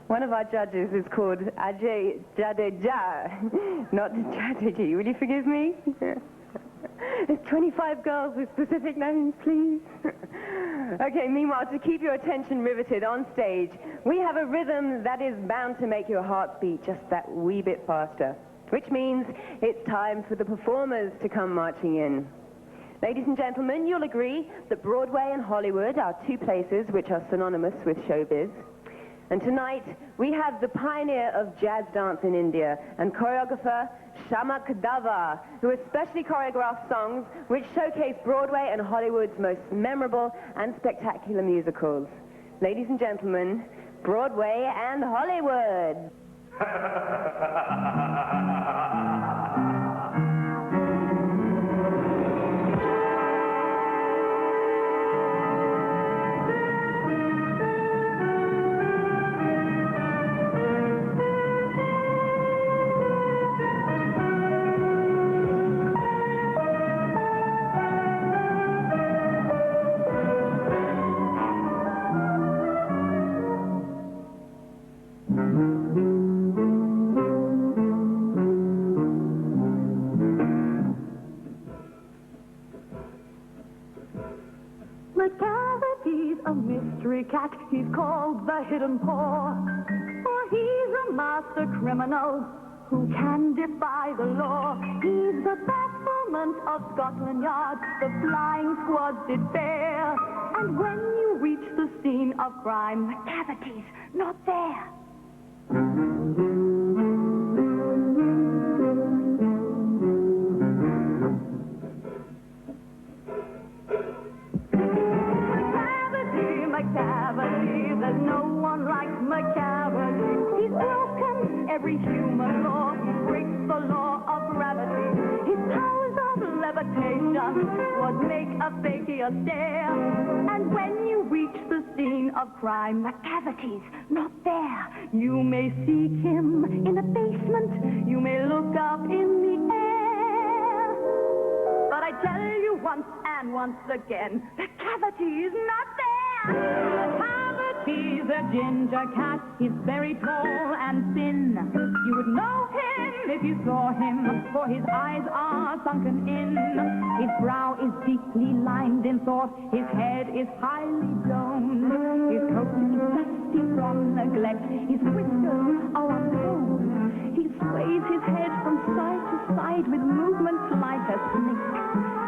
One of our judges is called Ajay Jadeja, not Jadeji. Will you forgive me? There's 25 girls with specific names, please. Okay, meanwhile, to keep your attention riveted on stage, we have a rhythm that is bound to make your heart beat just that wee bit faster, which means it's time for the performers to come marching in. Ladies and gentlemen, you'll agree that Broadway and Hollywood are two places which are synonymous with showbiz. And tonight, we have the pioneer of jazz dance in India and choreographer Shamak Dava, who especially choreographed songs which showcase Broadway and Hollywood's most memorable and spectacular musicals. Ladies and gentlemen, Broadway and Hollywood. McCavity's a mystery cat, he's called the Hidden Paw. For he's a master criminal who can defy the law. He's the bafflement of Scotland Yard, the flying squad did bear. And when you reach the scene of crime, McCavity's not there. McCavity, there's no one like McCavity. He's broken every human law, he breaks the law of gravity. His powers of levitation would make a fakir stare. And when you reach the scene of crime, McCavity's not there. You may seek him in a basement, you may look up in the air. But I tell you once and once again, McCavity's not there. McCavity's a ginger cat, he's very tall and thin. You would know him if you saw him, for his eyes are sunken in. His brow is deeply lined in thought, his head is highly domed. His coat is dusty from neglect, his whiskers are uncombed. He sways his head from side to side with movements like a snake.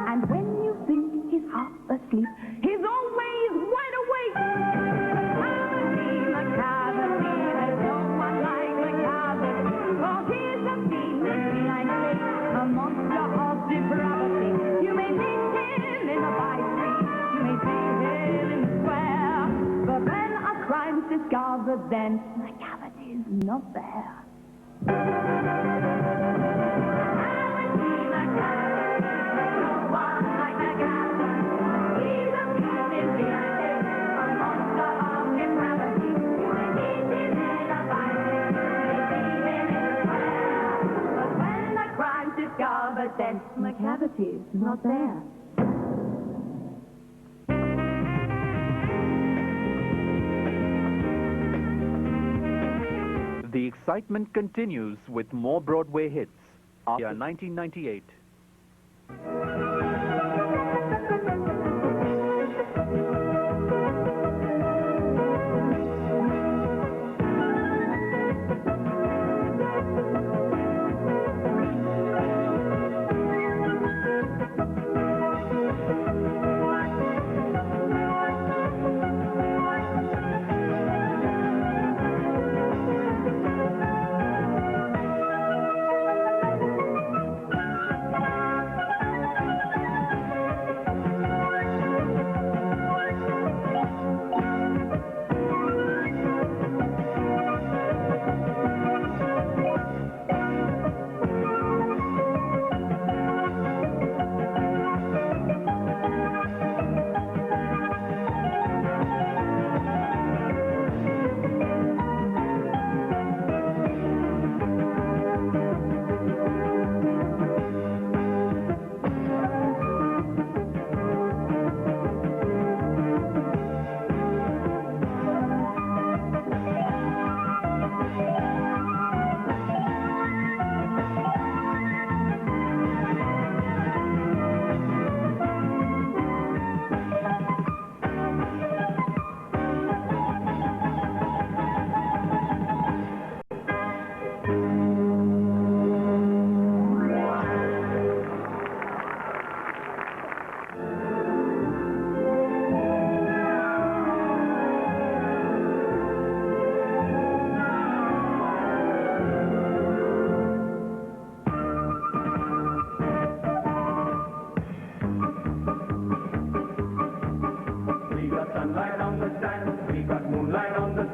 And when you think he's half asleep, he's always wide awake. McCavity, there's no one like McCavity. For he's a fiendish feline snake, a monster of depravity. You may meet him in a by-street, you may see him in the square. But when a crime's discovered, then McCavity's not there. But then McCavity's not there. The excitement continues with more Broadway hits after 1998.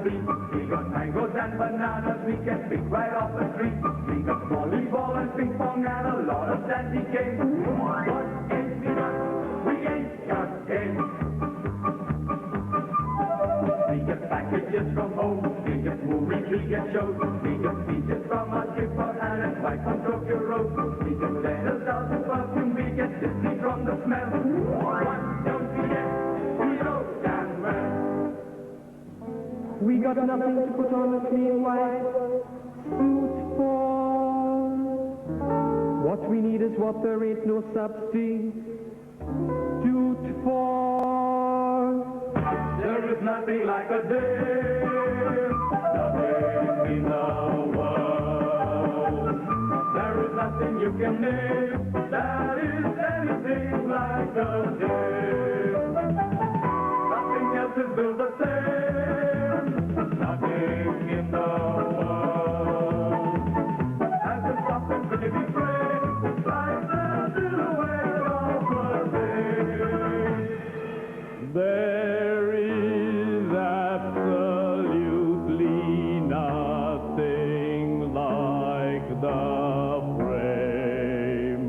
feet. We got mangoes and bananas we can pick right off the tree. We got volleyball and ping pong and a lot of sandy games. What ain't we got? We ain't got games. We get packages from home. We get movies, we get shows. We get speeches from our skipper and a wife from Tokyo Road. We get letters out of perfume. We get Disney from the smell. What don't we get? We know damn well. We got nothing to put on a clean white suit for. What we need is what there ain't no substitute for. There is nothing like a day, nothing in the world. There is nothing you can name that is anything like a day. Nothing else is built the same, nothing in the world. As the soft and pretty frame, like the silhouette of a day. There is absolutely nothing like the frame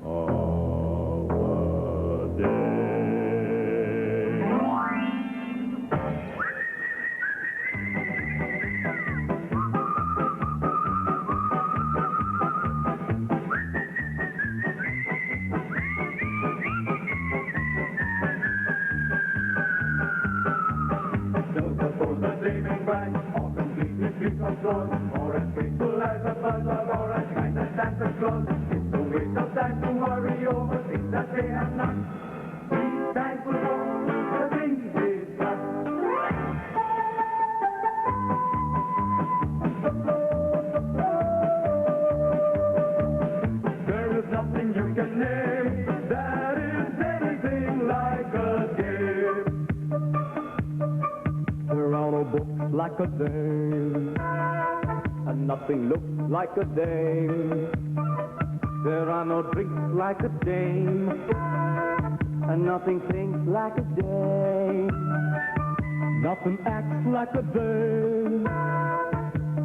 of a day. Don't suppose the saving right, or completely free from flaws, or as faithful as a butler, or as kind as Santa Claus. It's a waste of time to worry over things that they have not. Be thankful for the things they've got. There is nothing you can name that is anything like a game. There are no books like a dame, and nothing looks like a dame. There are no drinks like a dame, and nothing thinks like a dame. Nothing acts like a dame,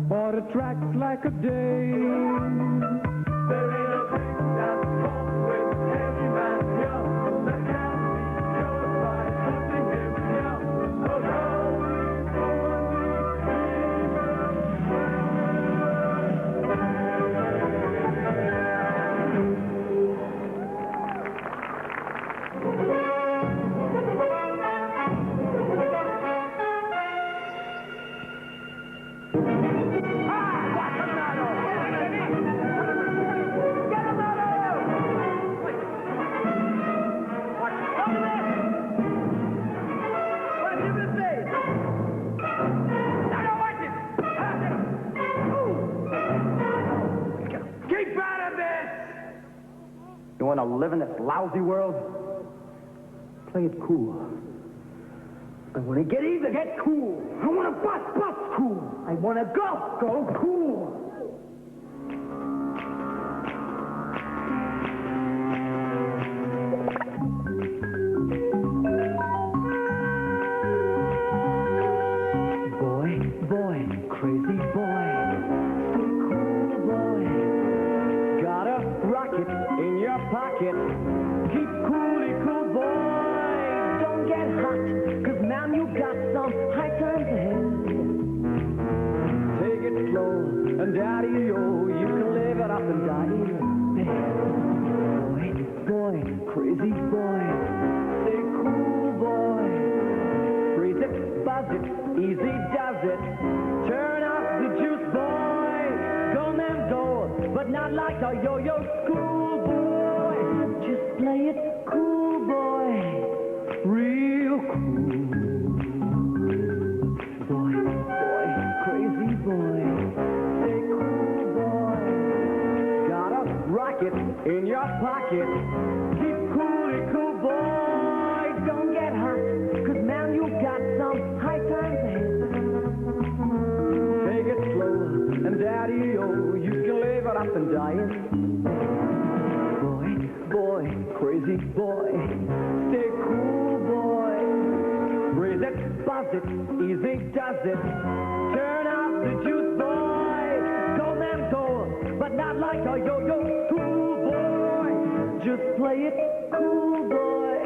or attracts like a dame. There ain't a thing that's wrong with any man here that can be cured by putting him here. So keep out of this! You want to live in this lousy world? Play it cool. I want to get even, get cool. I want to bust cool. I want to go cool. Boy, crazy boy, stay cool boy. Got a rocket in your pocket. Keep cool boy. Don't get hot, 'cause now you got some high times ahead. Take it slow and daddy-o, you can live it up and die in bed. Boy, crazy boy, stay cool boy. Freeze it, buzz it, easy does it. Turn off the juice boy. Go man go, but not like a yo-yo school boy. Just play it cool boy, real cool. Boy, crazy boy, stay cool boy. Got a rocket in your pocket. Keep cool boy. Don't get hurt, 'cause now you got some high times ahead. Take it slow and daddy-o, you can live it up and die in. Boy, crazy boy, stay cool boy. Breathe it, buzz it, it, easy does it. Turn out the juice, boy. Go them go, but not like a yo-yo. Cool boy, just play it cool, boy.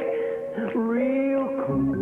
Real cool.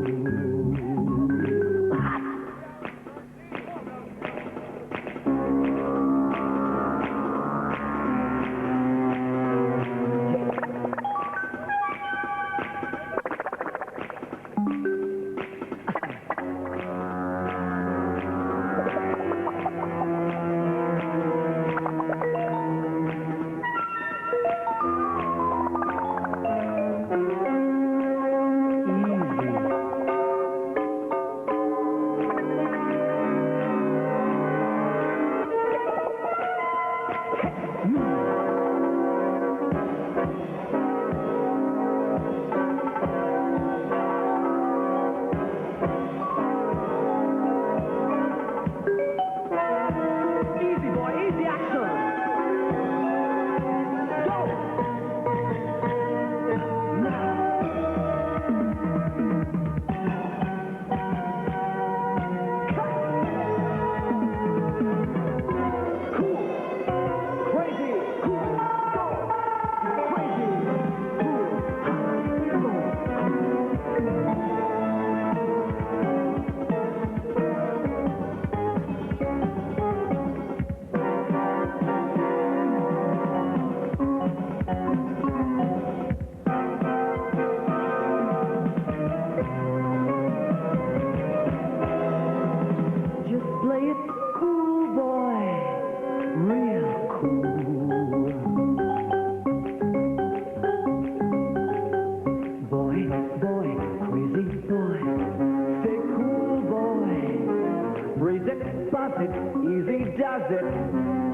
Easy does it.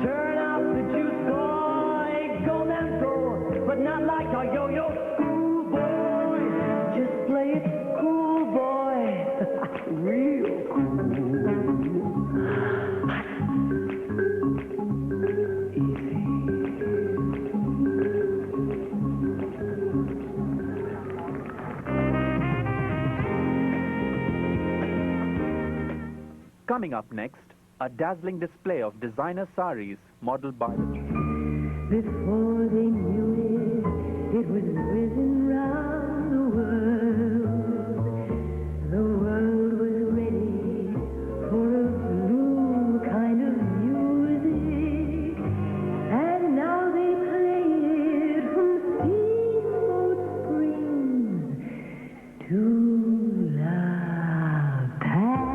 Turn out the juice, boy. Go then go, but not like a yo-yo. Cool boy, just play it cool, boy. Real cool. Coming up next, a dazzling display of designer saris modeled by Before they knew it, it was whizzing round the world. The world was ready for a new kind of music, and now they play it from Steamboat Springs to La Paz.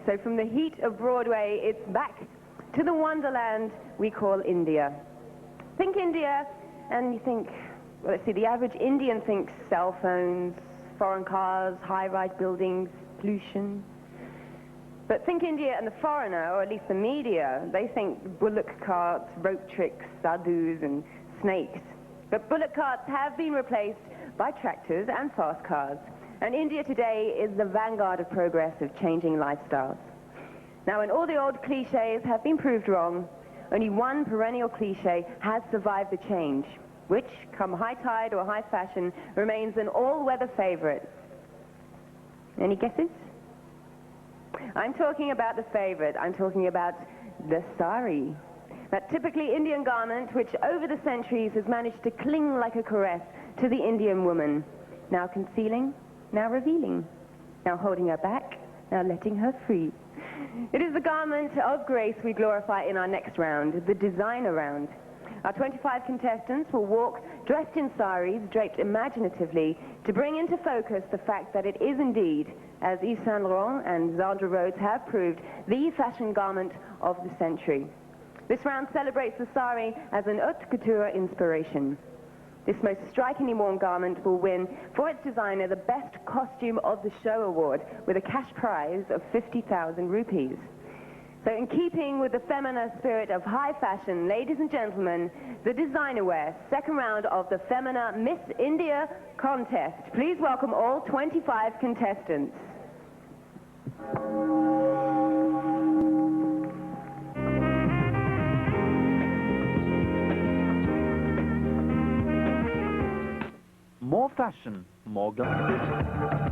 So from the heat of Broadway, it's back to the wonderland we call India. Think India, and you think, well, let's see, the average Indian thinks cell phones, foreign cars, high-rise buildings, pollution. But think India and the foreigner, or at least the media, they think bullock carts, rope tricks, sadhus, and snakes. But bullock carts have been replaced by tractors and fast cars. And India today is the vanguard of progress of changing lifestyles. Now, when all the old cliches have been proved wrong, only one perennial cliche has survived the change, which, come high tide or high fashion, remains an all-weather favorite. Any guesses? I'm talking about the favorite. I'm talking about the sari. That typically Indian garment which over the centuries has managed to cling like a caress to the Indian woman, now concealing, now revealing, now holding her back, now letting her free. It is the garment of grace we glorify in our next round, the designer round. Our 25 contestants will walk dressed in saris, draped imaginatively, to bring into focus the fact that it is indeed, as Yves Saint Laurent and Zandra Rhodes have proved, the fashion garment of the century. This round celebrates the sari as an haute couture inspiration. This most strikingly worn garment will win, for its designer, the Best Costume of the Show award, with a cash prize of 50,000 rupees. So in keeping with the Femina spirit of high fashion, ladies and gentlemen, the designer wear second round of the Femina Miss India contest. Please welcome all 25 contestants. More fashion, more glamour.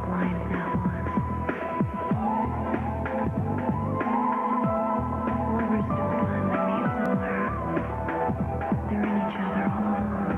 life that was. Lovers don't finally meet somewhere. They're in each other all along.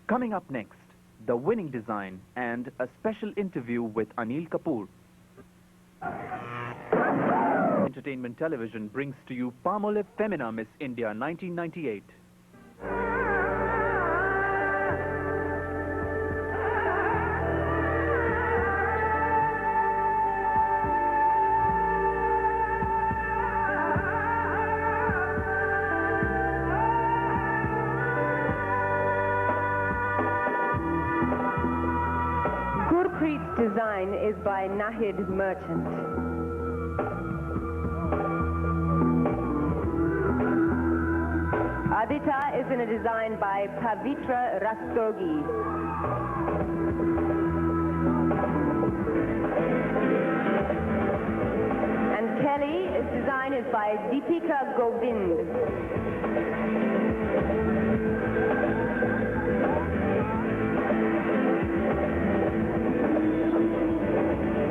Coming up next, the winning design and a special interview with Anil Kapoor. Entertainment Television brings to you Palmolive Femina Miss India 1998. Preet's design is by Nahid Merchant. Adita is in a design by Pavitra Rastogi. And Kelly's design is by Deepika Govind.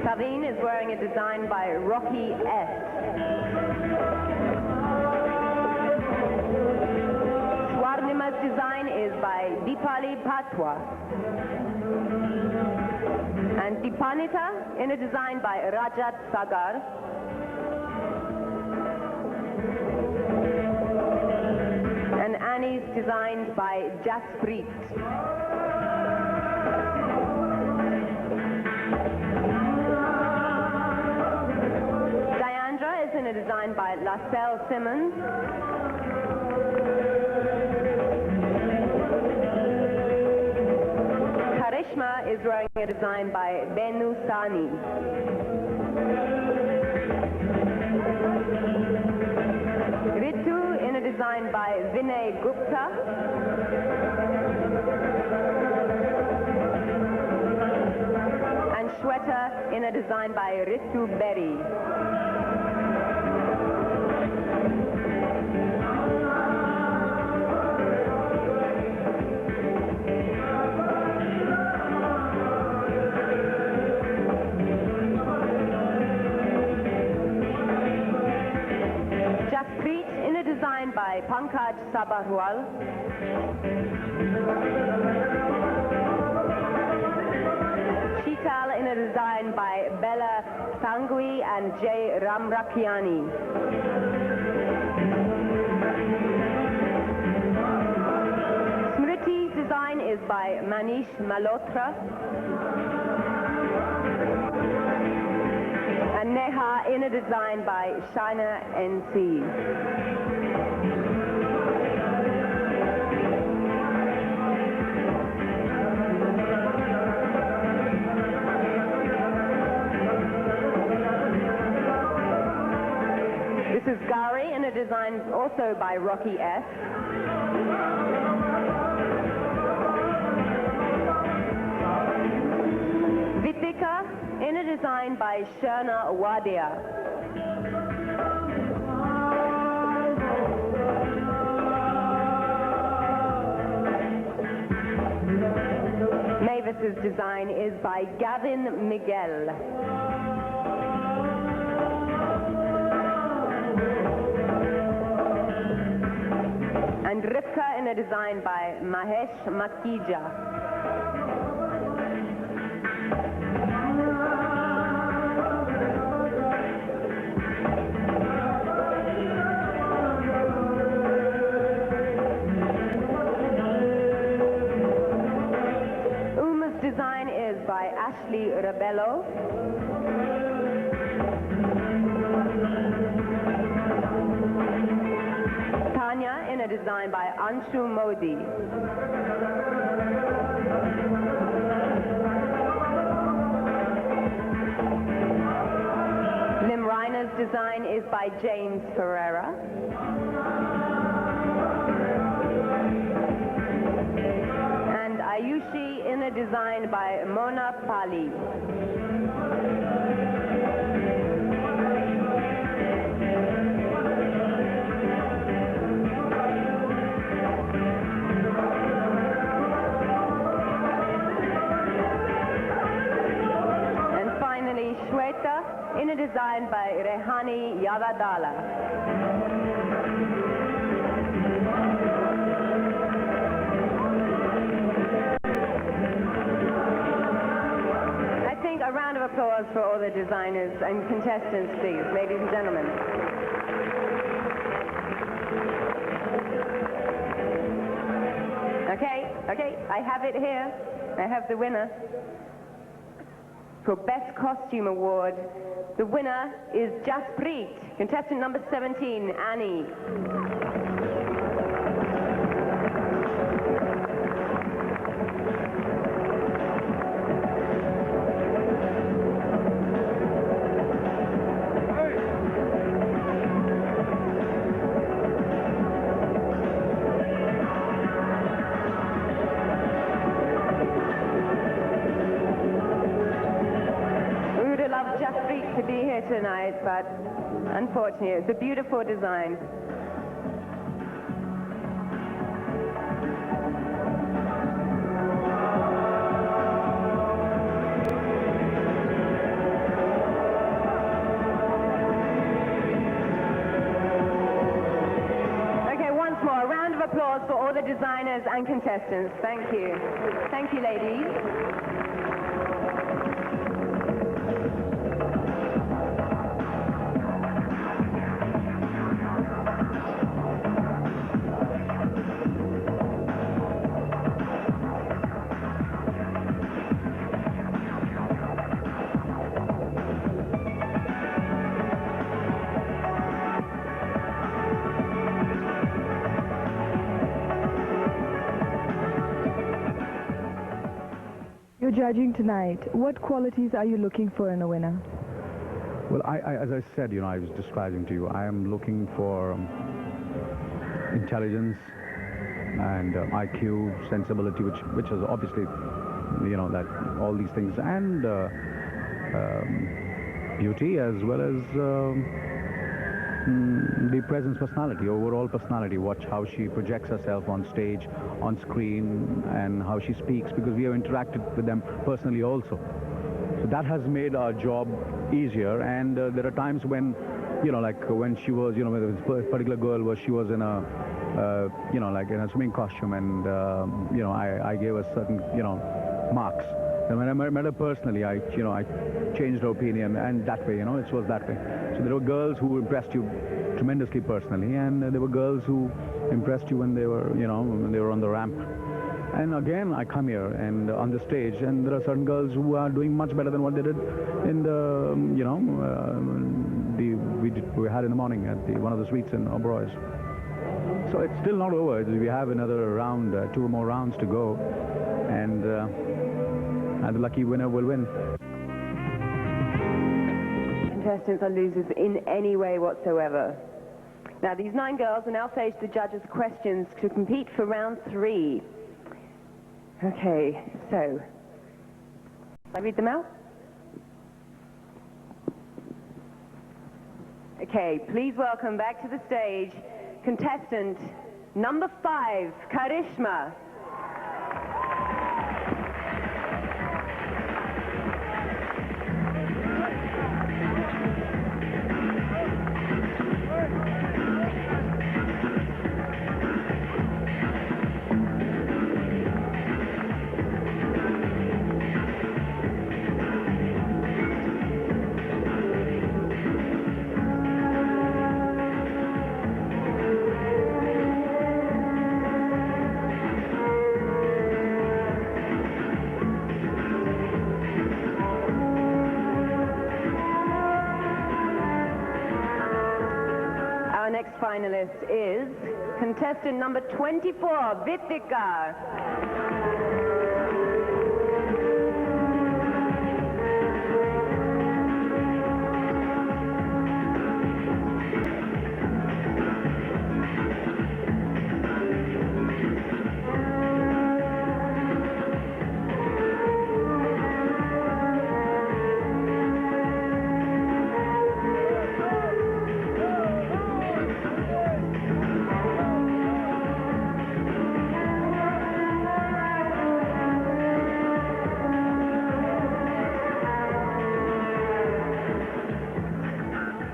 Savine is wearing a design by Rocky S. Swarnima's design is by Deepali Patwa. And Deepanita in a design by Rajat Sagar. And Annie's designed by Jaspreet. Diandra is in a design by Lascelles Simmons. Karishma is wearing a design by Benu Sani. Ritu in a design by Vinay Gupta. And Shweta in a design by Ritu Berry. Design by Pankaj Sabharwal. Sheetal in a design by Bella Sangui and Jay Ramrakiani. Smriti's design is by Manish Malhotra. And Neha in a design by Shina NC. This is Gari in a design also by Rocky S. Vitika in a design by Sherna Wadia. Mavis's design is by Gavin Miguel. And Rivka in a design by Mahesh Makija. Design is by Ashley Rebello. Tanya in a design by Anshu Modi. Lim Reiner's design is by James Ferreira. Ayushi in a design by Mona Pali. And finally, Shweta in a design by Rehani Yavadala. A round of applause for all the designers and contestants, please, ladies and gentlemen. Okay, I have it here. I have the winner. For Best Costume Award, the winner is Jaspreet, contestant number 17, Annie. here tonight, but unfortunately, it's a beautiful design. Okay, once more, a round of applause for all the designers and contestants. Thank you. Thank you, ladies. You're judging tonight. What qualities are you looking for in a winner? Well, as I said, you know, I was describing to you, I am looking for intelligence and IQ, sensibility, which is obviously, you know, that all these things, and beauty as well as the presence, personality, overall personality. Watch how she projects herself on stage, on screen, and how she speaks, because we have interacted with them personally also. So that has made our job easier. And there are times when, you know, like when she was, you know, with this particular girl was, she was in a, you know, like in a swimming costume, and, you know, I gave her certain, you know, marks. And when I met her personally, I changed her opinion, and that way, you know, it was that way. So there were girls who impressed you tremendously personally, and there were girls who impressed you when they were, you know, when they were on the ramp. And again, I come here and on the stage, and there are certain girls who are doing much better than what they did in the, you know, we had in the morning at one of the suites in Oberoi's. So it's still not over. We have another round, 2 more rounds to go, and the lucky winner will win. Contestants are losers in any way whatsoever. Now, these 9 girls will now face the judges' questions to compete for round 3. Okay, so, I read them out? Okay, please welcome back to the stage contestant number 5, Karishma. Our next finalist is contestant number 24, Vitika.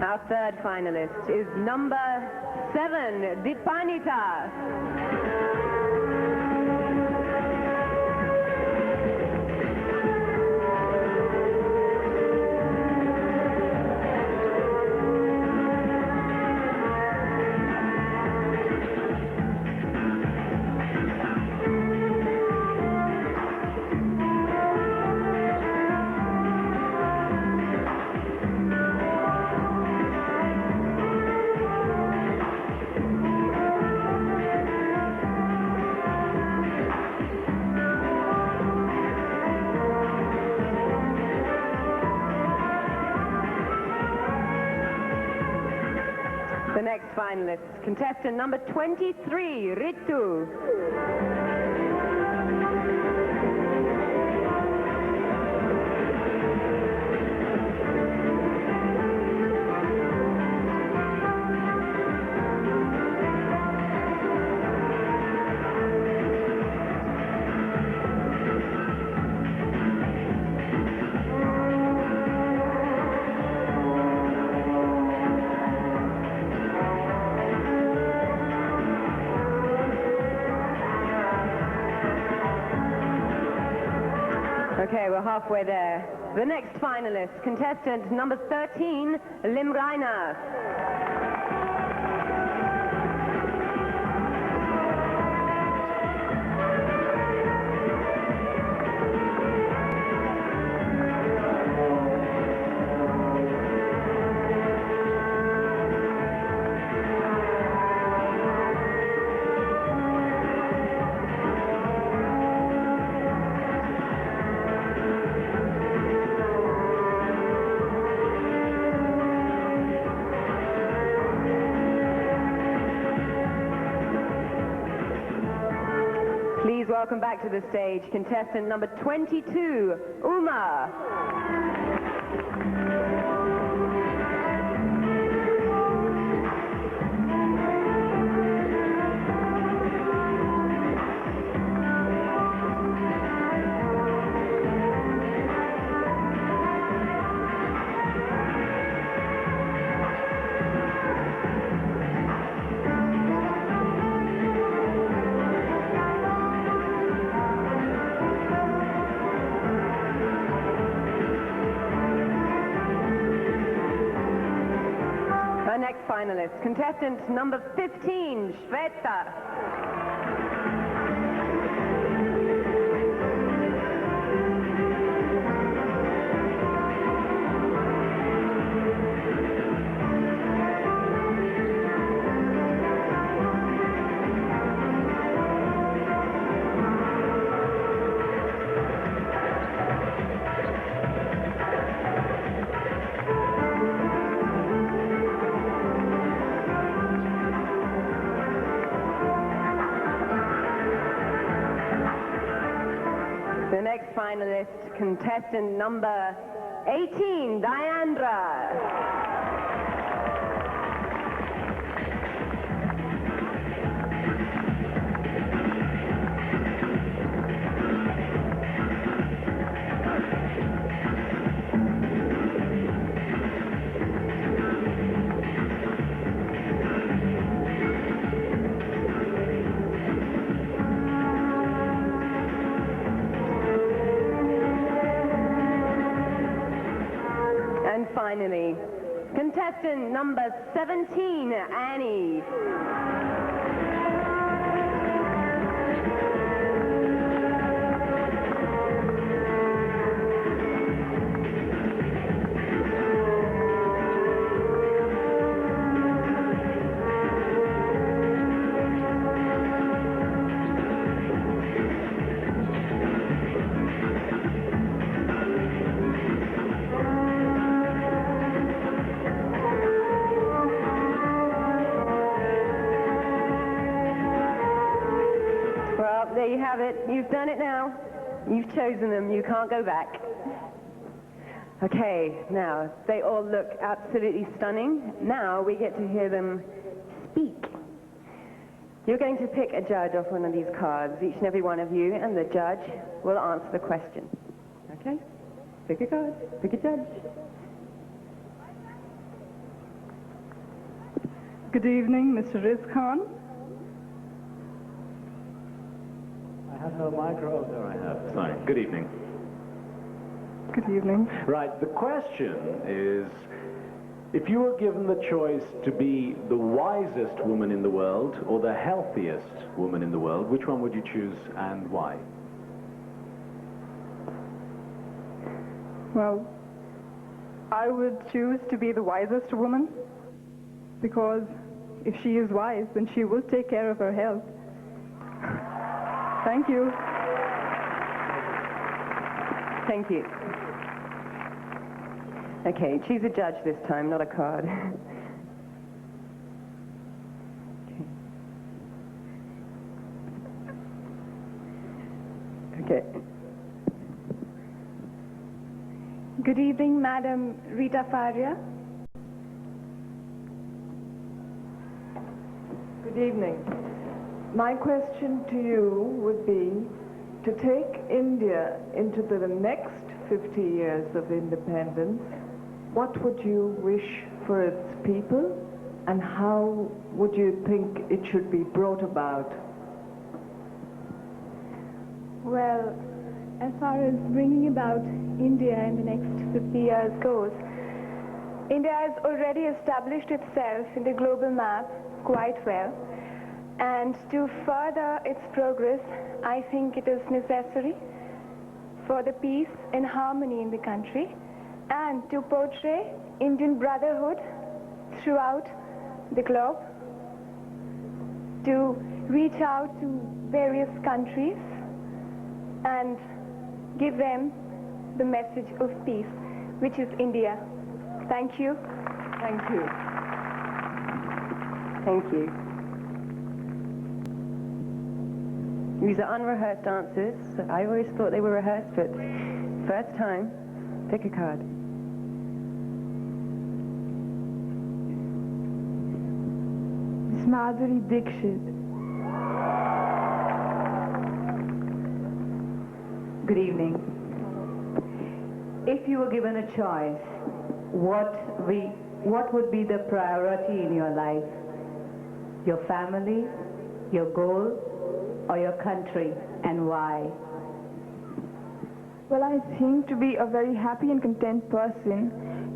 Our third finalist is number 7, Dipanita. The next finalist, contestant number 23, Ritu. Okay, we're halfway there. The next finalist, contestant number 13, Lim Rainer. Please welcome back to the stage contestant number 22, Uma. Our next finalist, contestant number 15, Shweta. The next finalist, contestant number 18, Diandra. And finally, contestant number 17, Annie. Well, there you have it. You've done it now. You've chosen them. You can't go back. Okay, now, they all look absolutely stunning. Now we get to hear them speak. You're going to pick a judge off one of these cards, each and every one of you, and the judge will answer the question. Okay? Pick a card. Pick a judge. Good evening, Mr. Riz Khan. I have no micro. Oh, there I have. Sorry. Good evening. Good evening. Right. The question is, if you were given the choice to be the wisest woman in the world or the healthiest woman in the world, which one would you choose and why? Well, I would choose to be the wisest woman, because if she is wise, then she will take care of her health. Thank you. Thank you. Okay, choose a judge this time, not a card. Okay. Good evening, Madam Rita Faria. Good evening. My question to you would be, to take India into the next 50 years of independence, what would you wish for its people, and how would you think it should be brought about? Well, as far as bringing about India in the next 50 years goes, India has already established itself in the global map quite well. And to further its progress, I think it is necessary for the peace and harmony in the country and to portray Indian brotherhood throughout the globe, to reach out to various countries and give them the message of peace, which is India. Thank you. Thank you. Thank you. These are unrehearsed answers. I always thought they were rehearsed, but first time, pick a card. Miss Madhuri Dixit. Good evening. If you were given a choice, what would be the priority in your life? Your family, your goal, or your country, and why? Well, I think to be a very happy and content person,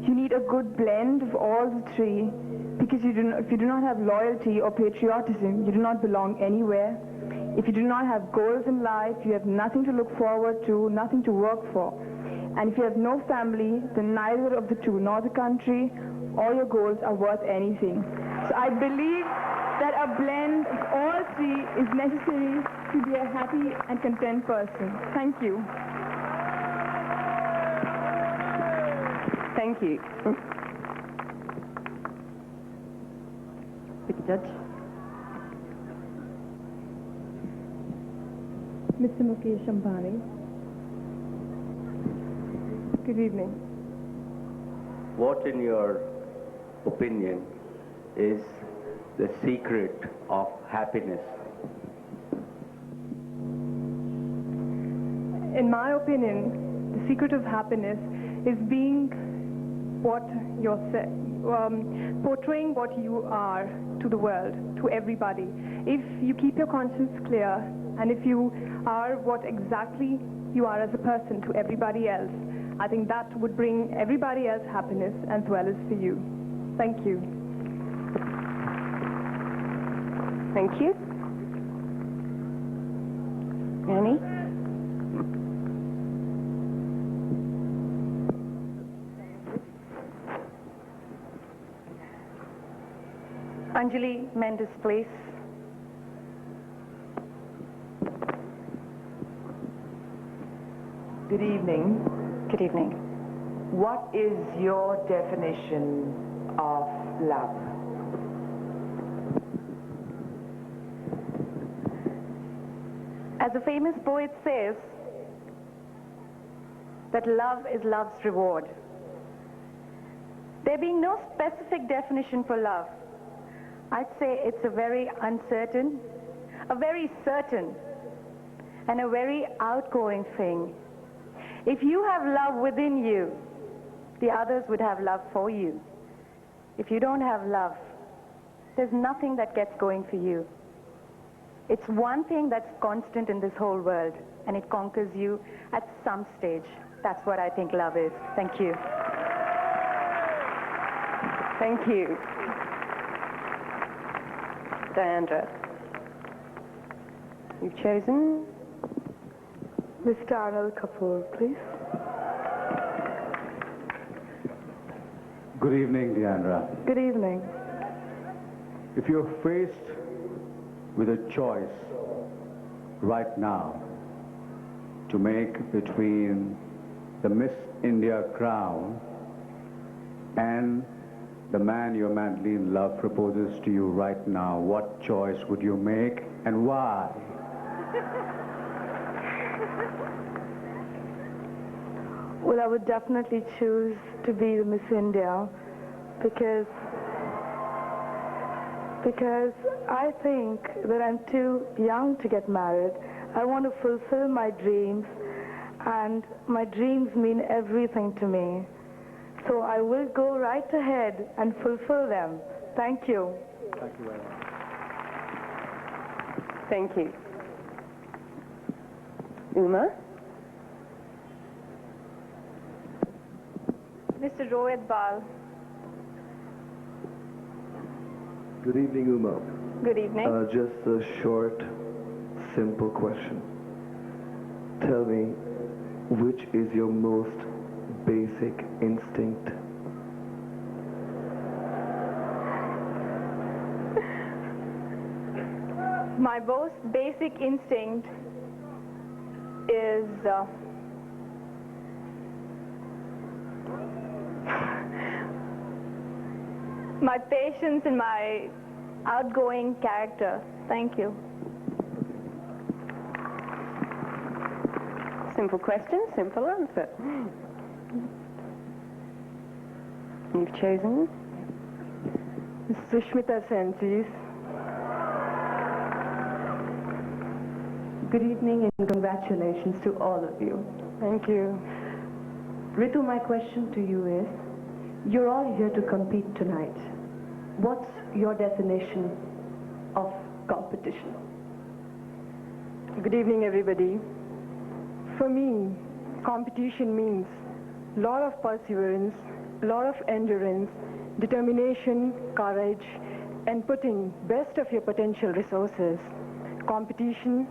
you need a good blend of all the three, because if you do not have loyalty or patriotism, you do not belong anywhere. If you do not have goals in life, you have nothing to look forward to, nothing to work for. And if you have no family, then neither of the two, nor the country or your goals, are worth anything. So I believe that a blend of all three is necessary to be a happy and content person. Thank you. Thank you. Pick a judge. Mr. Mukesh Ambani. Good evening. What, in your opinion, is the secret of happiness? In my opinion, the secret of happiness is being portraying what you are to the world, to everybody. If you keep your conscience clear, and if you are what exactly you are as a person to everybody else, I think that would bring everybody else happiness as well as for you. Thank you. Thank you. Annie? Anjali Mendes, please. Good evening. Good evening. What is your definition of love? As a famous poet says, that love is love's reward. There being no specific definition for love, I'd say it's a very uncertain, a very certain, and a very outgoing thing. If you have love within you, the others would have love for you. If you don't have love, there's nothing that gets going for you. It's one thing that's constant in this whole world, and it conquers you at some stage. That's what I think love is. Thank you. Thank you. Diandra. You've chosen Mr. Anil Kapoor, please. Good evening, Deandra. Good evening. If you're faced with a choice right now to make between the Miss India crown and the man you're madly in love proposes to you right now, what choice would you make and why? Well, I would definitely choose to be the Miss India because I think that I'm too young to get married. I want to fulfill my dreams, and my dreams mean everything to me. So I will go right ahead and fulfill them. Thank you. Thank you very much. Thank you. Uma? Mr. Rohit Bal. Good evening, Uma. Good evening. Just a short, simple question. Tell me, which is your most basic instinct? My most basic instinct is my patience and my outgoing character. Thank you. Simple question, simple answer. You've chosen Sushmita Sen, please. Good evening and congratulations to all of you. Thank you. Ritu, my question to you is, you're all here to compete tonight. What's your definition of competition? Good evening, everybody. For me, competition means a lot of perseverance, a lot of endurance, determination, courage, and putting best of your potential resources. Competition,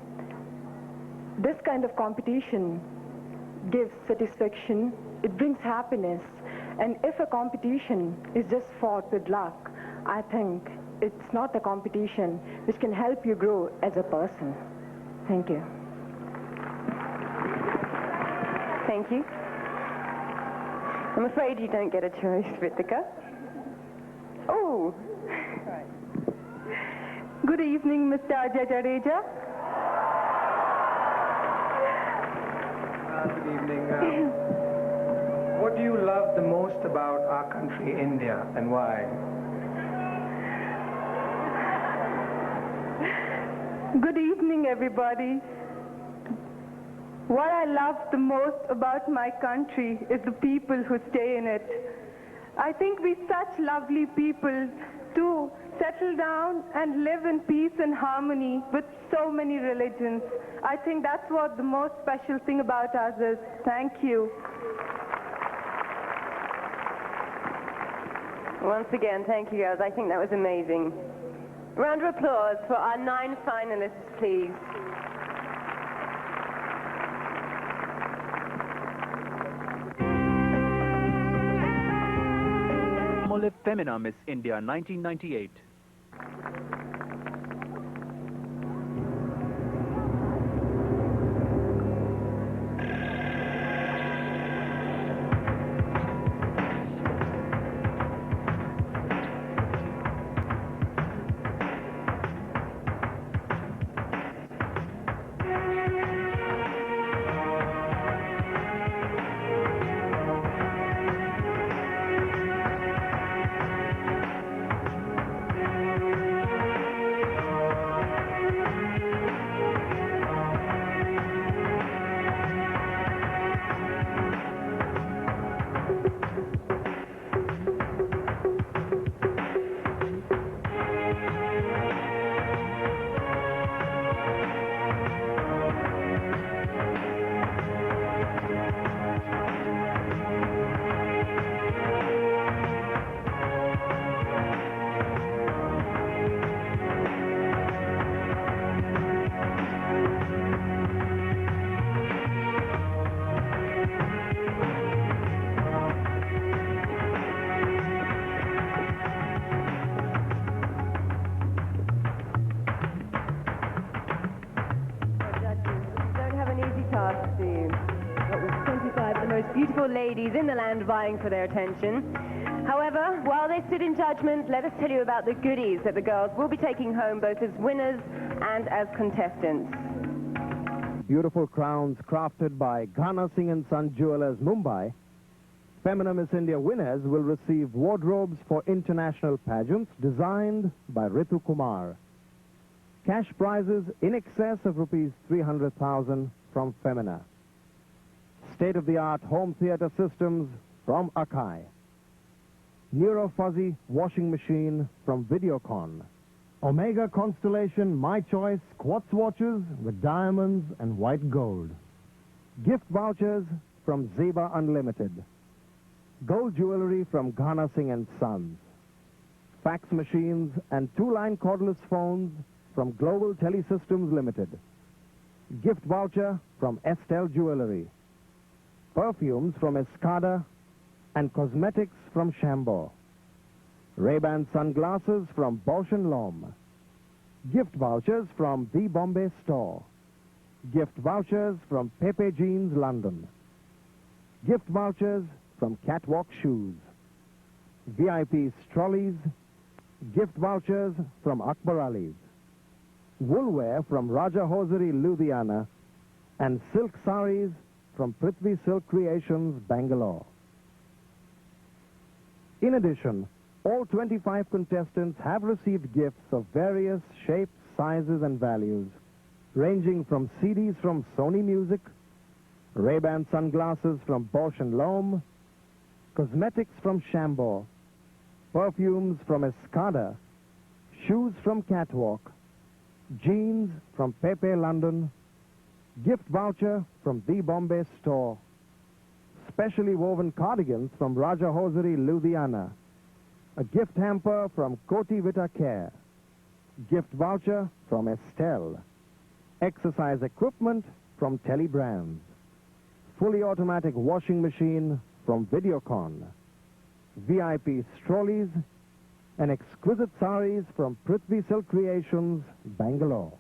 this kind of competition gives satisfaction, it brings happiness, and if a competition is just fought with luck, I think it's not a competition which can help you grow as a person. Thank you. Thank you. I'm afraid you don't get a choice, Ritika. Oh. Good evening, Mr. Ajay Jadeja. Good evening. What do you love the most about our country, India, and why? Good evening, everybody. What I love the most about my country is the people who stay in it. I think we're such lovely people to settle down and live in peace and harmony with so many religions. I think that's what the most special thing about us is. Thank you. Once again, thank you, girls. I think that was amazing. Round of applause for our 9 finalists, please. Olive Femina Miss India 1998. Beautiful ladies in the land vying for their attention. However, while they sit in judgment, let us tell you about the goodies that the girls will be taking home both as winners and as contestants. Beautiful crowns crafted by Ghana Singh & Son Jewelers, Mumbai. Femina Miss India winners will receive wardrobes for international pageants designed by Ritu Kumar. Cash prizes in excess of rupees 300,000 from Femina. State-of-the-art home theater systems from Akai. Neuro Fuzzy washing machine from Videocon. Omega Constellation My Choice quartz watches with diamonds and white gold. Gift vouchers from Zeba Unlimited. Gold jewelry from Ghana Singh and Sons. Fax machines and 2-line cordless phones from Global Telesystems Limited. Gift voucher from Estelle Jewelry. Perfumes from Escada and cosmetics from Chambord. Ray-Ban sunglasses from Bosch & Lomb. Gift vouchers from The Bombay Store. Gift vouchers from Pepe Jeans, London. Gift vouchers from Catwalk Shoes. VIP trolleys. Gift vouchers from Akbar Ali's. Woolwear from Raja Hosiery, Ludhiana. And silk saris from Prithvi Silk Creations, Bangalore. In addition, all 25 contestants have received gifts of various shapes, sizes, and values, ranging from CDs from Sony Music, Ray-Ban sunglasses from Bosch & Lomb, cosmetics from Chambord, perfumes from Escada, shoes from Catwalk, jeans from Pepe London, gift voucher from The Bombay Store, specially woven cardigans from Raja Hosiery, Ludhiana, a gift hamper from Koti Vita Care, gift voucher from Estelle, exercise equipment from Telebrands, fully automatic washing machine from Videocon, VIP trolleys, and exquisite saris from Prithvi Silk Creations, Bangalore.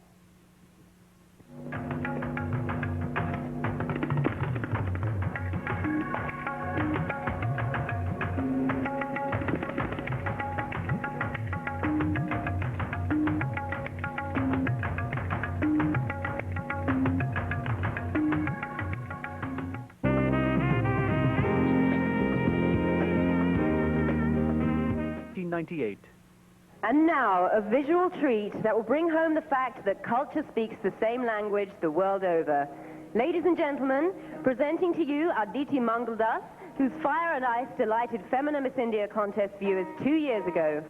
And now, a visual treat that will bring home the fact that culture speaks the same language the world over. Ladies and gentlemen, presenting to you Aditi Mangaldas, whose Fire and Ice delighted Femina Miss India contest viewers 2 years ago.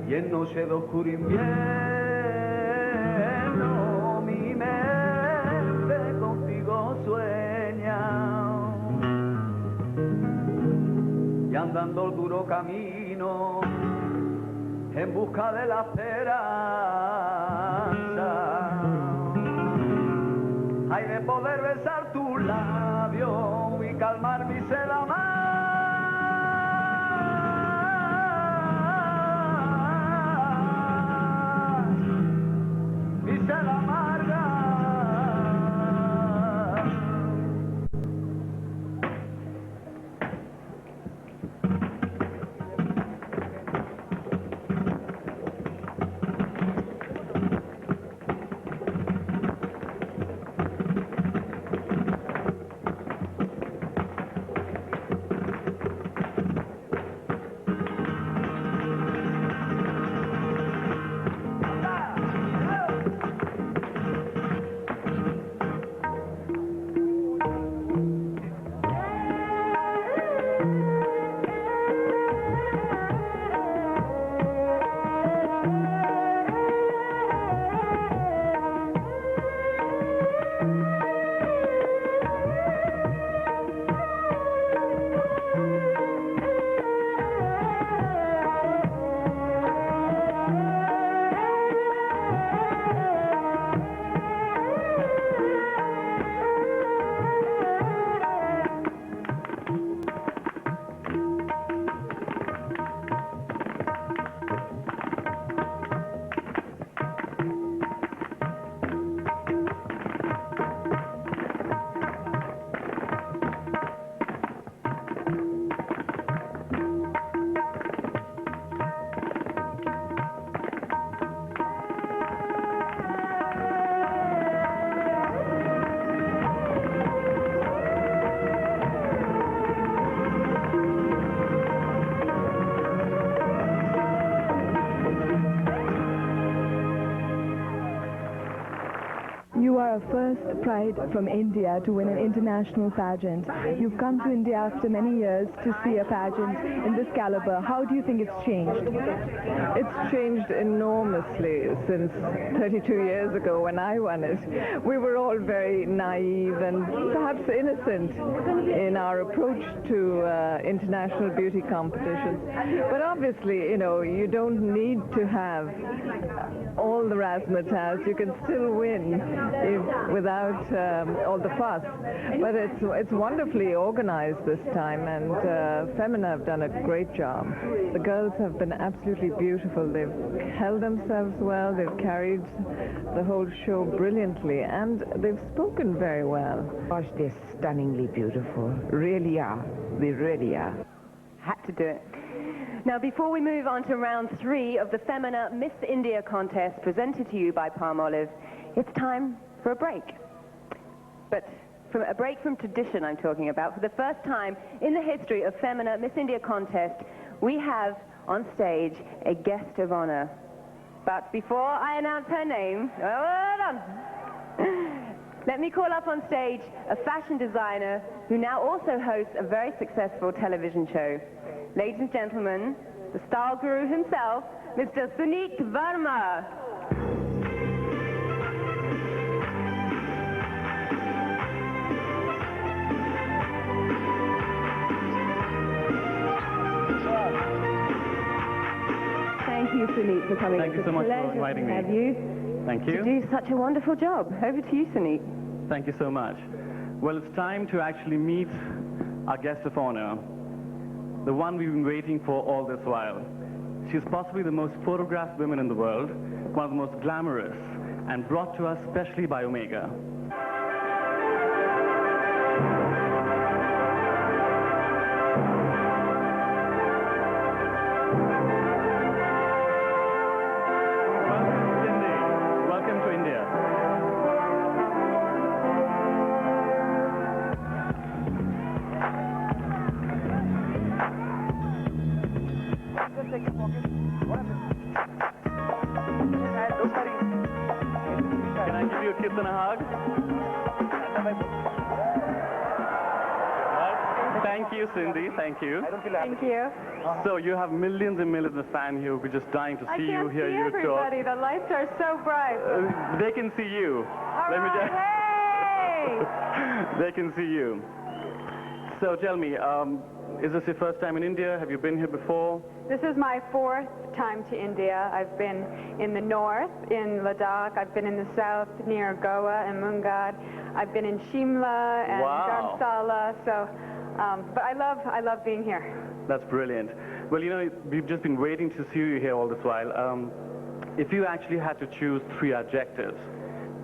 Y en noche de oscuro invierno mi mente contigo sueña. Y andando el duro camino en busca de la esperanza, hay de poder besar tus labios y calmar mi sed amarga. You are a first pride from India to win an international pageant. You've come to India after many years to see a pageant in this caliber. How do you think it's changed? It's changed enormously since 32 years ago when I won it. We were all very naive and perhaps innocent in our approach to international beauty competitions. But obviously, you know, you don't need to have all the razzmatazz. You can still win without all the fuss. But it's wonderfully organized this time, and Femina have done a great job. The girls have been absolutely beautiful. They've held themselves well. They've carried the whole show brilliantly, and they've spoken very well. Gosh, they're stunningly beautiful. Really are. They really are. Had to do it. Now, before we move on to round 3 of the Femina Miss India contest presented to you by Palmolive, it's time for a break. But from a break from tradition, I'm talking about. For the first time in the history of Femina Miss India contest, we have on stage a guest of honor. But before I announce her name, hold on. Let me call up on stage a fashion designer who now also hosts a very successful television show. Ladies and gentlemen, the style guru himself, Mr. Suneet Verma. Thank you, Suneet, for coming. Thank you so much for inviting me. Have you? Thank you. To do such a wonderful job. Over to you, Suneet. Thank you so much. Well, it's time to actually meet our guest of honor, the one we've been waiting for all this while. She's possibly the most photographed woman in the world, one of the most glamorous, and brought to us specially by Omega. Welcome to India. Can I give you a kiss and a hug? Thank you, Cindy. Thank you. Thank you. So you have millions and millions of fans here who are just dying to see you, hear you talk. Everybody. The lights are so bright. They can see you. Hey! They can see you. So tell me, is this your first time in India? Have you been here before? This is my 4th time to India. I've been in the north, in Ladakh. I've been in the south, near Goa and Mungad. I've been in Shimla and Dharamsala. So, but I love being here. That's brilliant. Well, you know, we've just been waiting to see you here all this while. If you actually had to choose 3 adjectives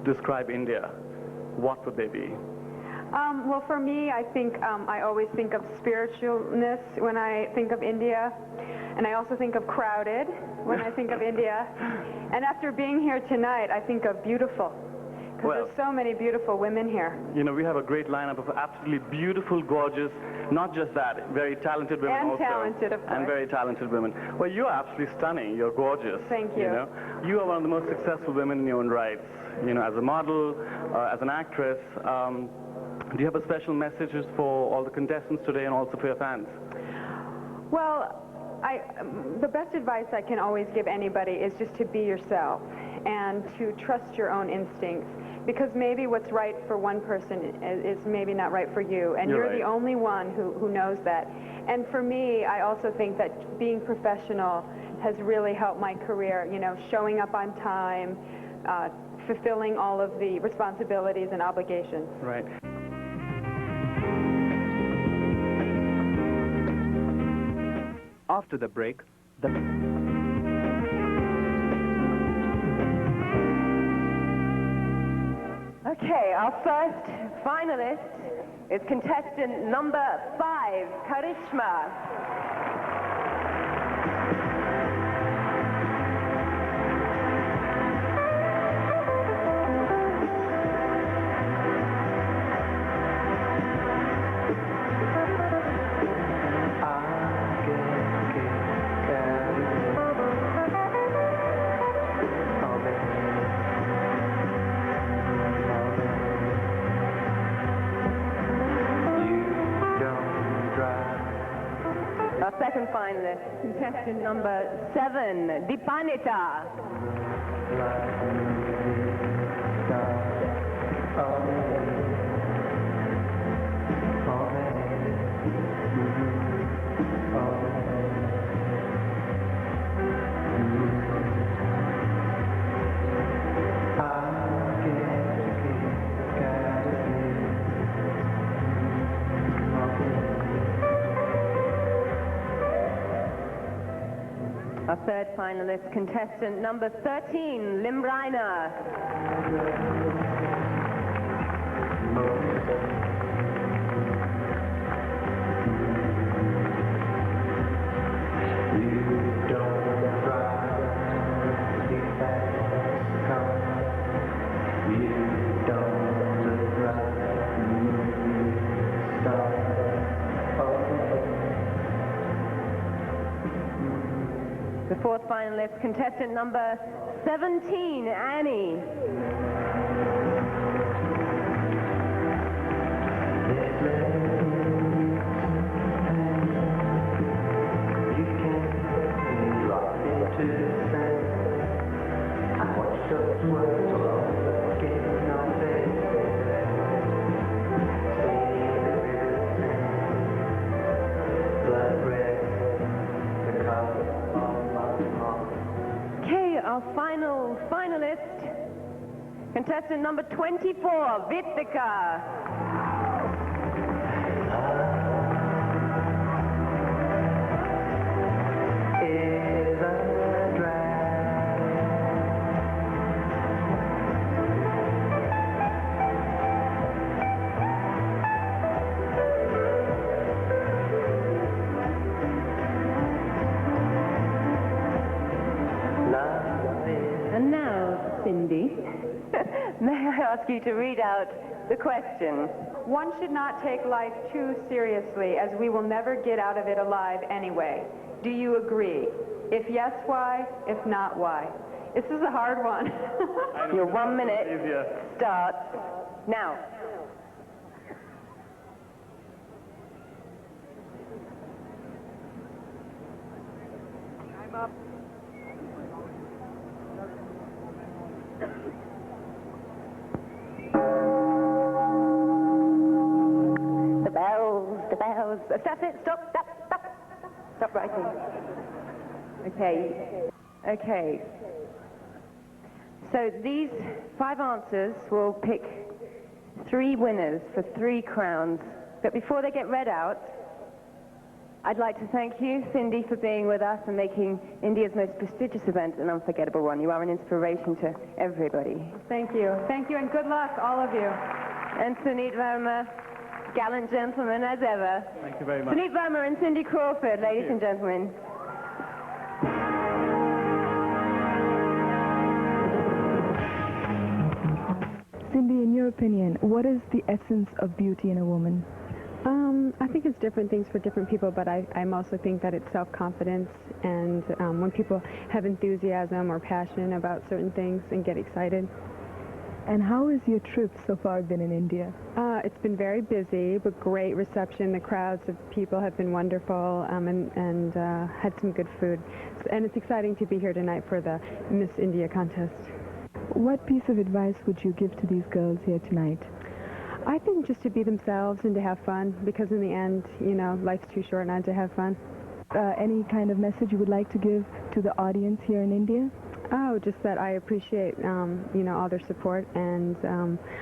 to describe India, what would they be? Well, for me, I think I always think of spiritualness when I think of India. And I also think of crowded when I think of India. And after being here tonight, I think of beautiful. Because there's so many beautiful women here. You know, we have a great lineup of absolutely beautiful, gorgeous, not just that, very talented women and also. Talented, of course. And very talented women. Well, you're absolutely stunning. You're gorgeous. Thank you. You know, you are one of the most successful women in your own right. You know, as a model, as an actress. Do you have a special messages for all the contestants today and also for your fans? Well, the best advice I can always give anybody is just to be yourself and to trust your own instincts, because maybe what's right for one person is maybe not right for you, and you're the only one who knows that. And for me, I also think that being professional has really helped my career, you know, showing up on time, fulfilling all of the responsibilities and obligations. Right. After the break, Okay, our first finalist is contestant number 5, Karishma. finalist, contestant number 7, Dipanita. Our third finalist, contestant number 13, Limbrina. The fourth finalist, contestant number 17, Annie. Our final finalist, contestant number 24, Vitika. And now, Cindy, may I ask you to read out the question? One should not take life too seriously, as we will never get out of it alive anyway. Do you agree? If yes, why? If not, why? This is a hard one. Your 1 minute starts now. I'm up. The bells. That's it. Stop. Stop writing. Okay. So these 5 answers will pick 3 winners for 3 crowns. But before they get read out, I'd like to thank you, Cindy, for being with us and making India's most prestigious event an unforgettable one. You are an inspiration to everybody. Thank you. Thank you, and good luck, all of you. And Sunit Verma, gallant gentleman as ever. Thank you very much. Sunit Verma and Cindy Crawford, ladies and gentlemen. Cindy, in your opinion, what is the essence of beauty in a woman? I think it's different things for different people, but I also think that it's self-confidence, and when people have enthusiasm or passion about certain things and get excited. And how has your trip so far been in India? It's been very busy, but great reception. The crowds of people have been wonderful, and had some good food. And it's exciting to be here tonight for the Miss India contest. What piece of advice would you give to these girls here tonight? I think just to be themselves and to have fun, because in the end, you know, life's too short not to have fun. Any kind of message you would like to give to the audience here in India? Oh, just that I appreciate, you know, all their support, and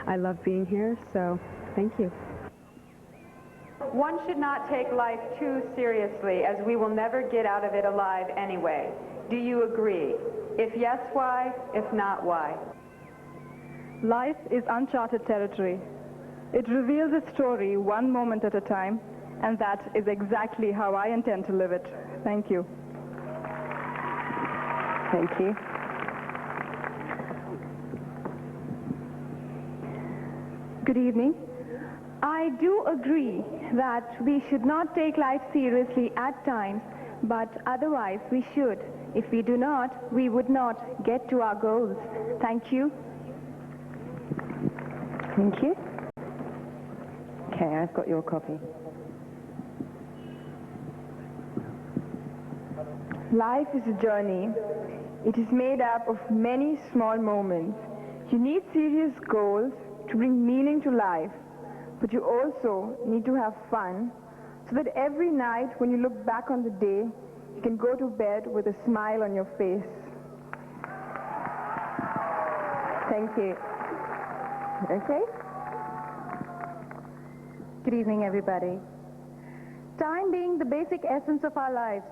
I love being here, so thank you. One should not take life too seriously, as we will never get out of it alive anyway. Do you agree? If yes, why? If not, why? Life is uncharted territory. It reveals its story one moment at a time, and that is exactly how I intend to live it. Thank you. Thank you. Good evening. I do agree that we should not take life seriously at times, but otherwise we should. If we do not, we would not get to our goals. Thank you. Thank you. Okay, I've got your copy. Life is a journey. It is made up of many small moments. You need serious goals to bring meaning to life, but you also need to have fun so that every night when you look back on the day, you can go to bed with a smile on your face. Thank you. Okay. Good evening, everybody. Time being the basic essence of our lives,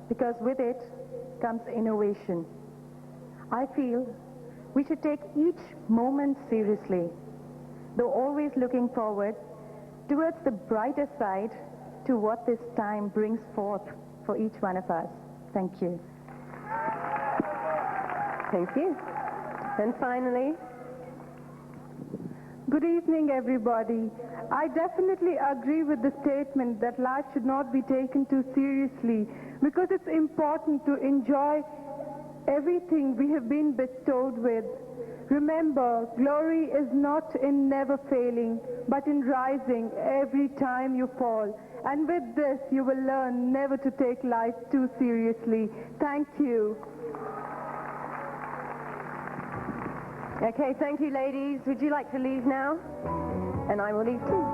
because with it comes innovation. I feel we should take each moment seriously, though always looking forward towards the brighter side to what this time brings forth for each one of us. Thank you. Thank you. And finally, good evening, everybody. I definitely agree with the statement that life should not be taken too seriously, because it's important to enjoy everything we have been bestowed with. Remember, glory is not in never failing, but in rising every time you fall. And with this, you will learn never to take life too seriously. Thank you. okay, thank you, ladies. Would you like to leave now? And I will leave too.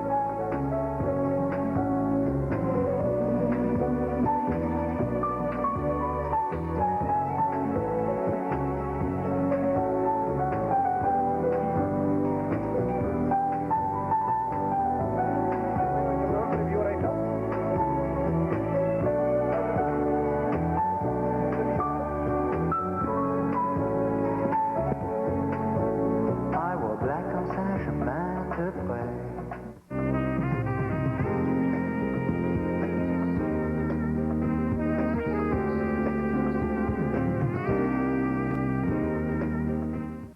I wore black comme ça, chemin de près.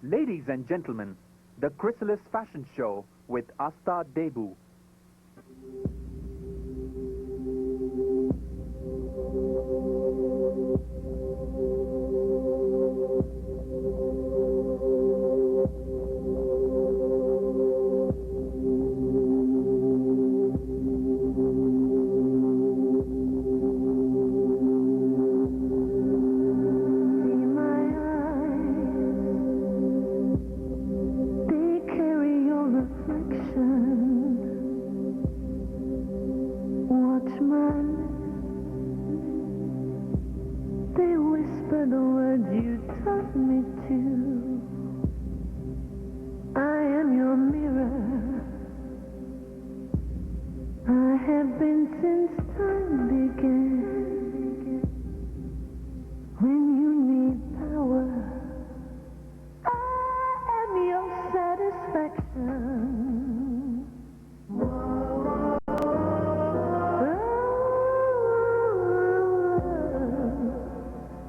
Ladies and gentlemen, the Chrysalis Fashion Show with Asta Debu. They carry your reflection. Watch my lips. They whisper the words you taught me to. I am your mirror. I have been since time began. When you need power, I am your satisfaction.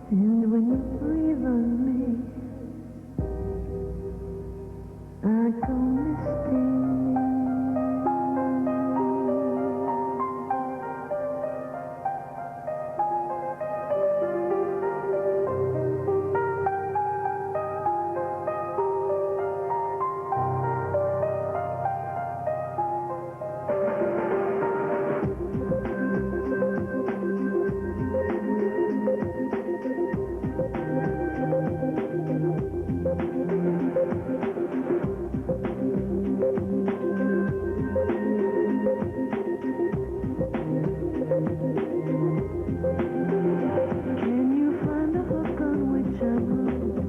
And when you breathe on me, I go misty. Can you find a hook on which I move?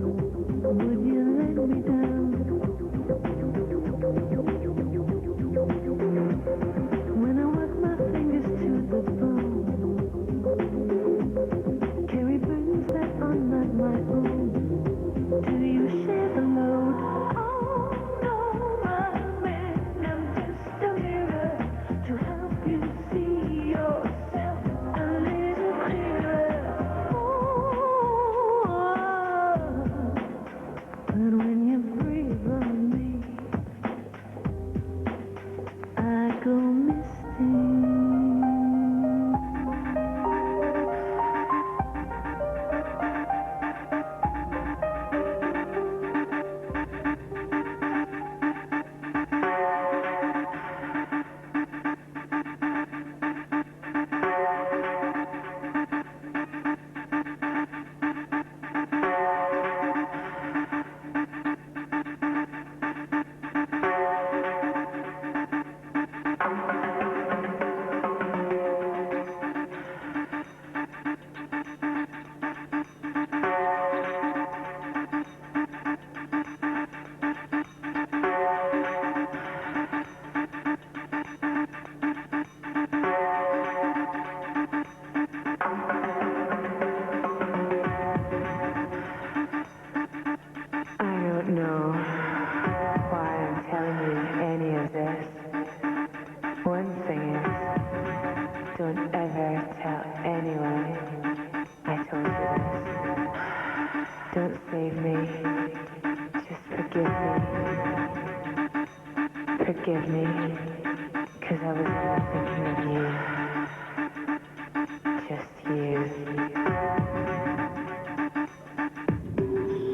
Would you let me down? When I work my fingers to the bone, carry burdens that are not my own. Do you share the load? Oh no, my man, I'm just a mirror to help you see yourself a little clearer. But when you breathe on me, I go misty. don't know why I'm telling you any of this. One thing is, don't ever tell anyone I told you this. Don't save me. Just forgive me. Forgive me, because I was only thinking of you. Just you.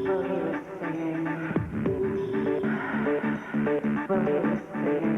Well, he was singing. Well, he was singing.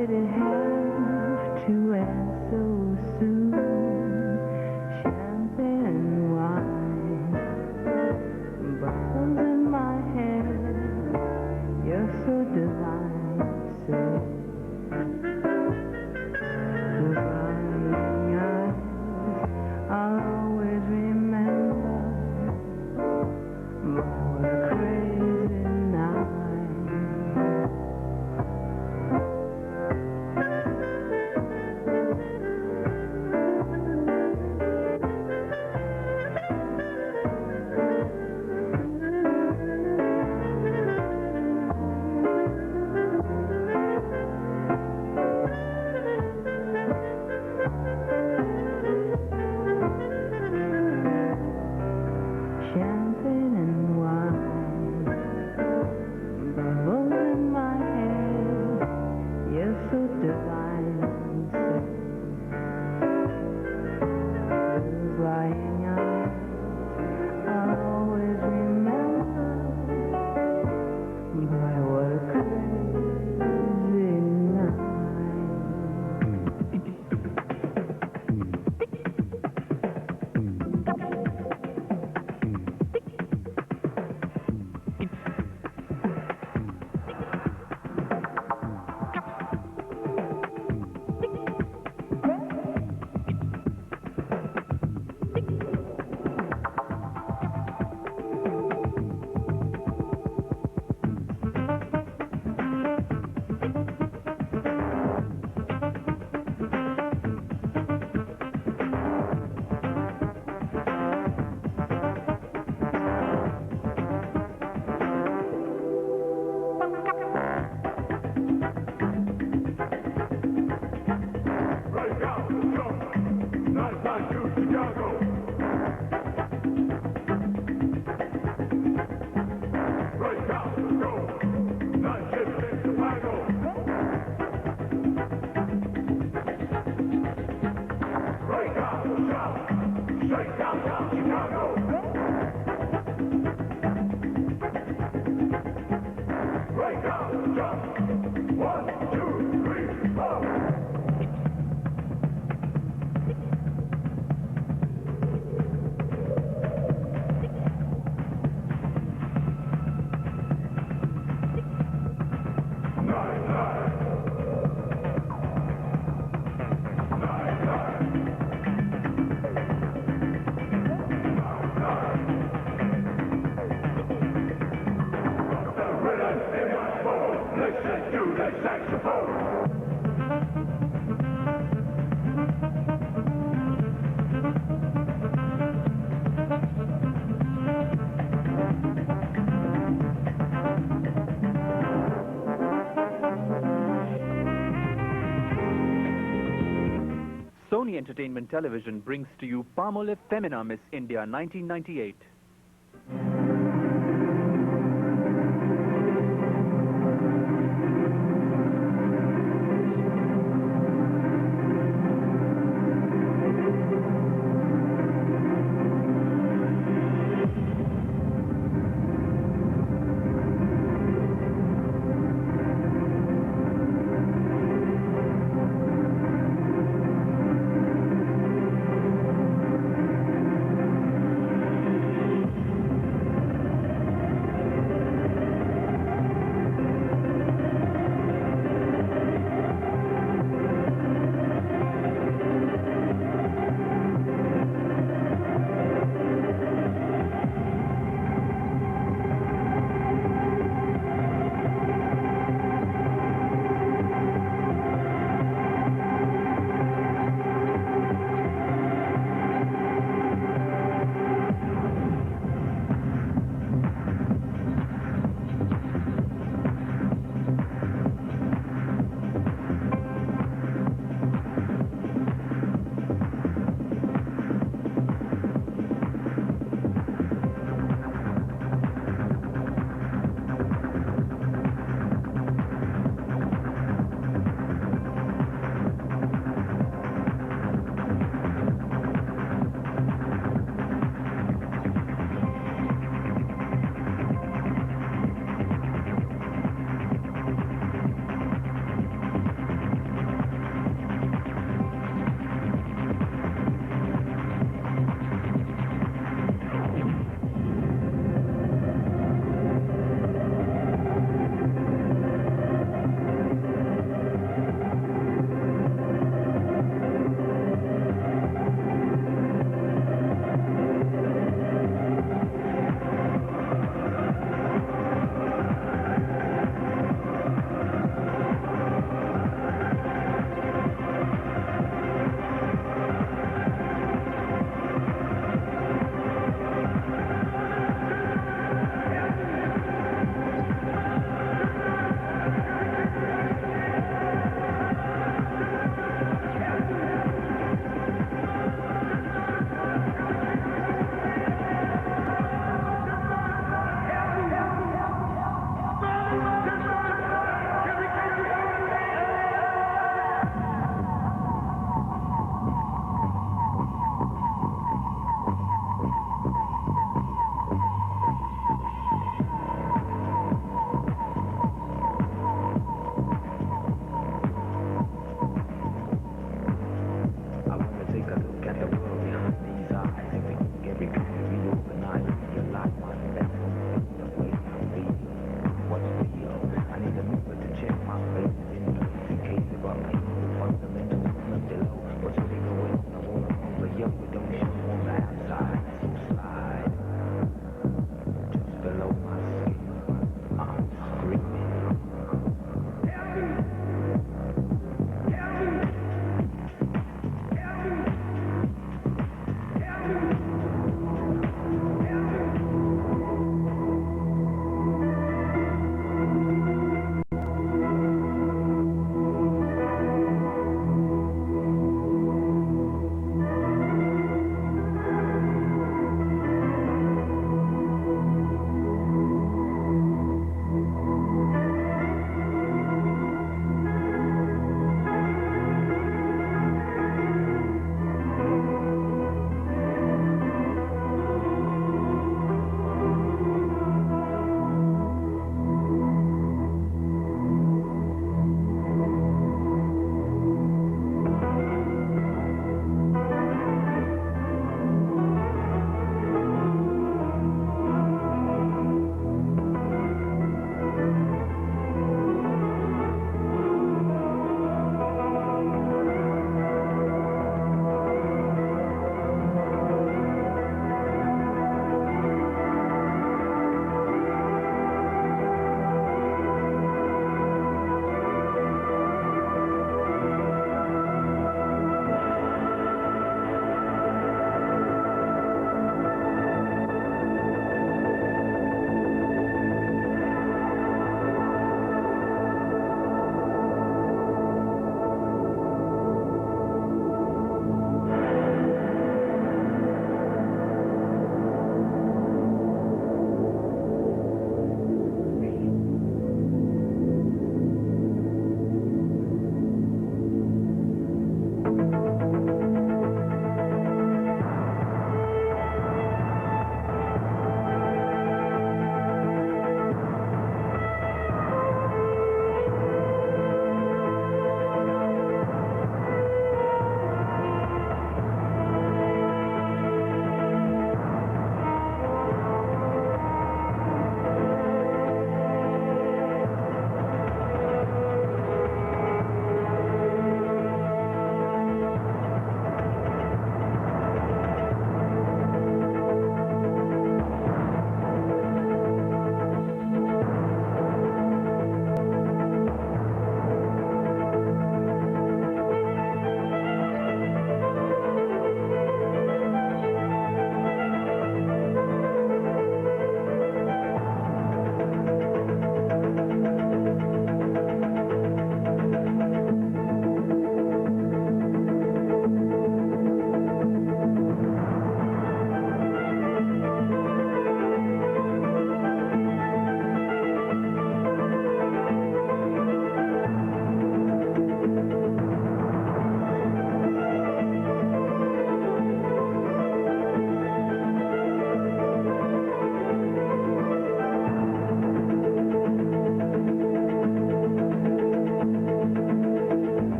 did it have to end so soon? Champagne and wine, bubbles in my head. You're so divine, say. Those lying eyes, I'll always remember. But what a crazy night. Champagne and wine, bubbles in my head. You're so divine, say. Those lying eyes, I'll always remember. Boy, what a crazy night. Sony Entertainment Television brings to you Palmolive Femina Miss India 1998.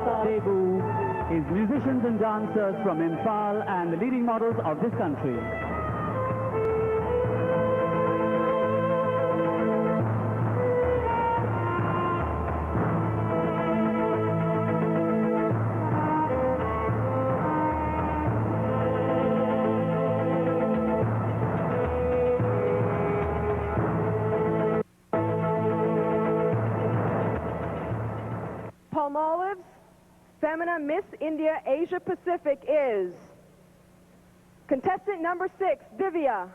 Tebu is musicians and dancers from Imphal and the leading models of this country. Palmolive's Femina Miss India Asia Pacific is contestant number 6, Divya.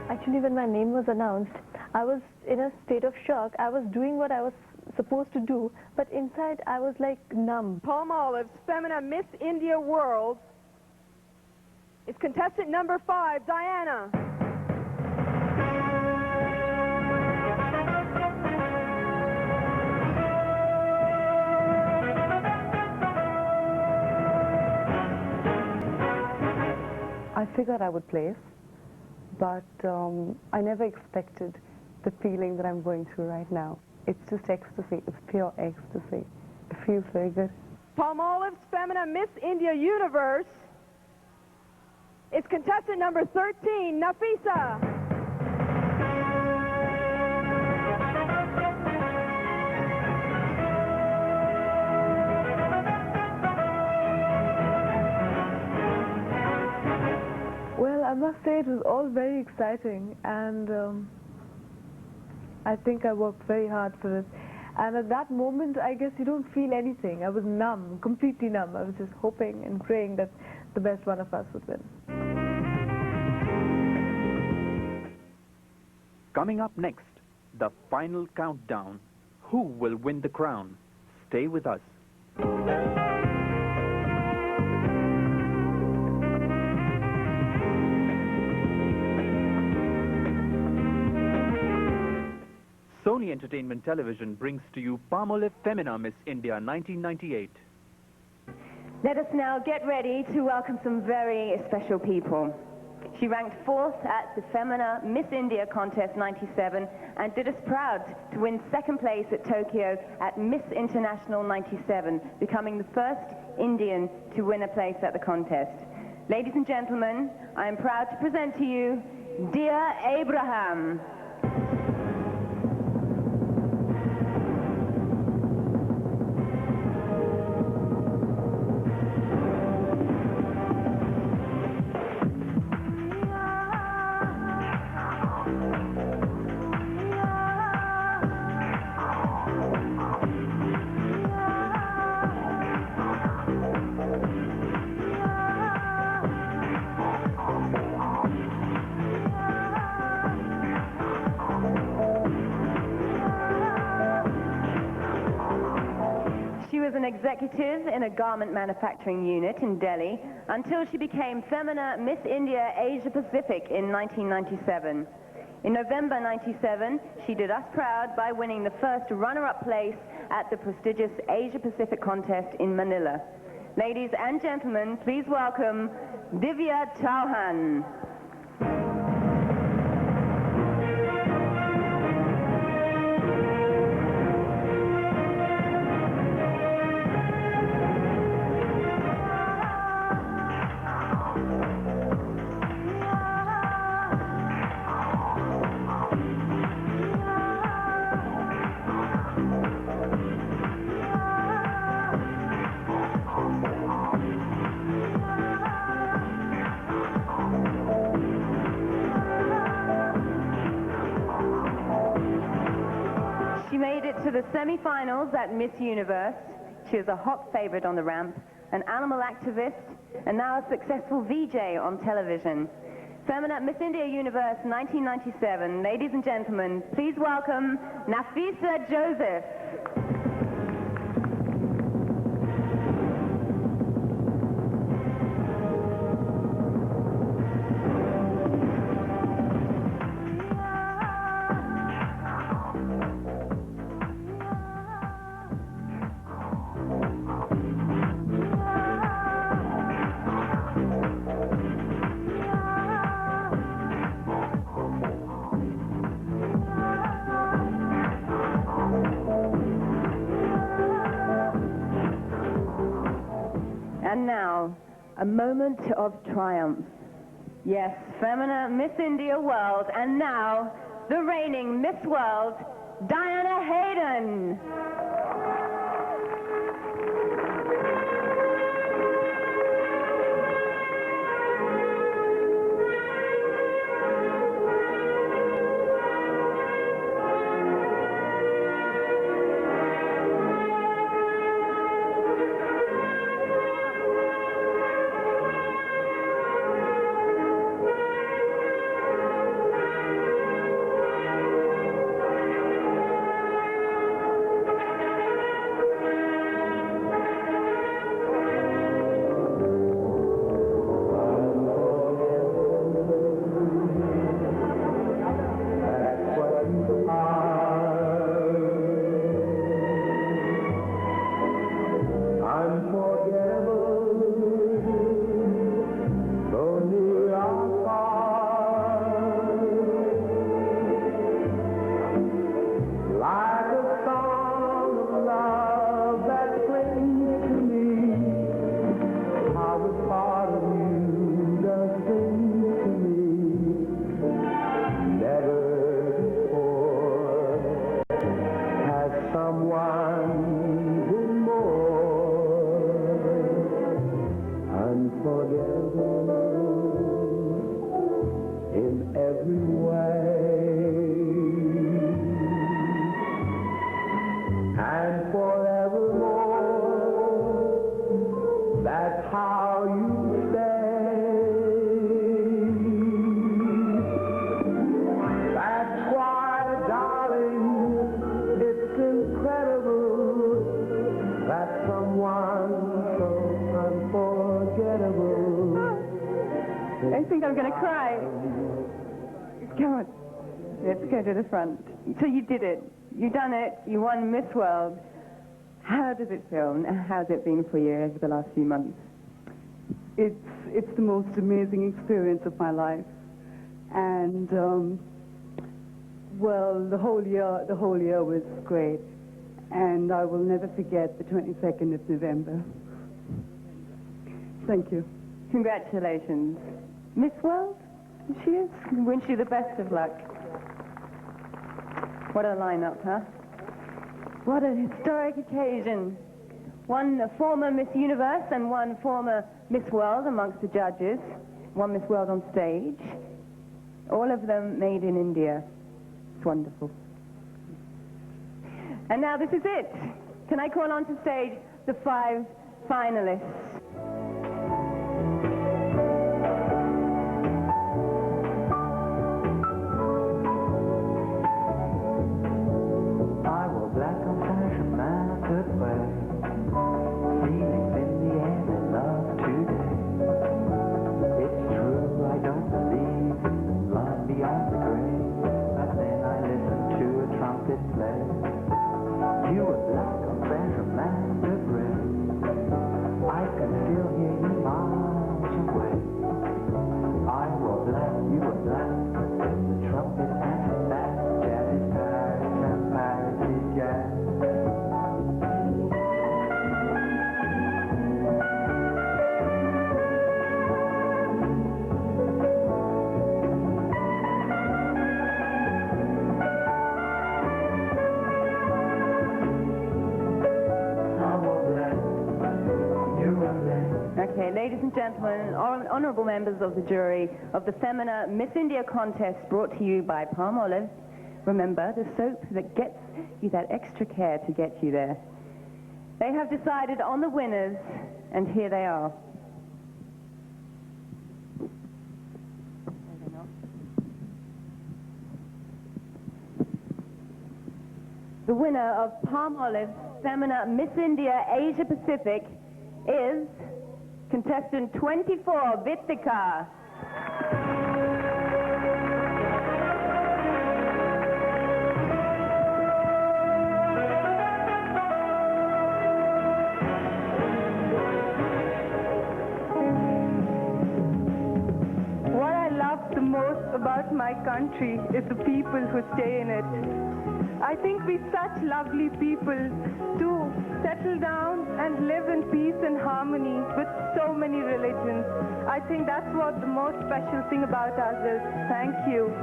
Actually, when my name was announced, I was in a state of shock. I was doing what I was supposed to do, but inside I was like numb. Palmolive's Femina Miss India World is contestant number 5, Diana. I figured I would place, but I never expected the feeling that I'm going through right now. It's just ecstasy. It's pure ecstasy. It feels very good. Palmolive's Femina Miss India Universe is contestant number 13, Nafisa. Well, I must say it was all very exciting, and I think I worked very hard for it. And at that moment, I guess you don't feel anything. I was numb, completely numb. I was just hoping and praying that the best one of us would win. Coming up next, the final countdown. Who will win the crown? Stay with us. Sony Entertainment Television brings to you Palmolive Femina Miss India 1998. Let us now get ready to welcome some very special people. She ranked 4th at the Femina Miss India Contest 97 and did us proud to win 2nd place at Tokyo at Miss International 97, becoming the first Indian to win a place at the contest. Ladies and gentlemen, I am proud to present to you Dia Abraham. She was an executive in a garment manufacturing unit in Delhi until she became Femina Miss India Asia Pacific in 1997. In November 97, she did us proud by winning the first runner-up place at the prestigious Asia Pacific contest in Manila. Ladies and gentlemen, please welcome Divya Chauhan. She made it to the semi-finals at Miss Universe. She is a hot favorite on the ramp, an animal activist, and now a successful VJ on television. Femina Miss India Universe 1997. Ladies and gentlemen, please welcome Nafisa Joseph. a moment of triumph. Yes, Femina, Miss India World, and now the reigning Miss World, Diana Hayden. I think I'm going to cry. Come on. Let's go to the front. So you did it. You done it. You won Miss World. How does it feel? How's it been for you over the last few months? It's the most amazing experience of my life. And, well, the whole year was great. And I will never forget the 22nd of November. Thank you. Congratulations. Miss World? She is. Wish you the best of luck. What a lineup, huh? What a historic occasion. One former Miss Universe and one former Miss World amongst the judges. One Miss World on stage. All of them made in India. It's wonderful. And now this is it. Can I call onto stage the 5 finalists? I wore black on fashion mounted way. Feelings in the air and love today. It's true, I don't believe in love beyond the grave. But then I listened to a trumpet play. You were black on fashion mounted way. I can still hear you miles away. I wore black, you were black. The trumpet and that jazz is Paris and Paris is jazz. Okay, ladies and gentlemen, honorable members of the jury of the Femina Miss India contest brought to you by Palmolive. Remember, the soap that gets you that extra care to get you there. They have decided on the winners, and here they are. The winner of Palmolive Femina Miss India Asia Pacific is contestant 24, Vitika. What I love the most about my country is the people who stay in it. I think we're such lovely people to settle down and live in peace and harmony with so many religions. I think that's what the most special thing about us is. Thank you.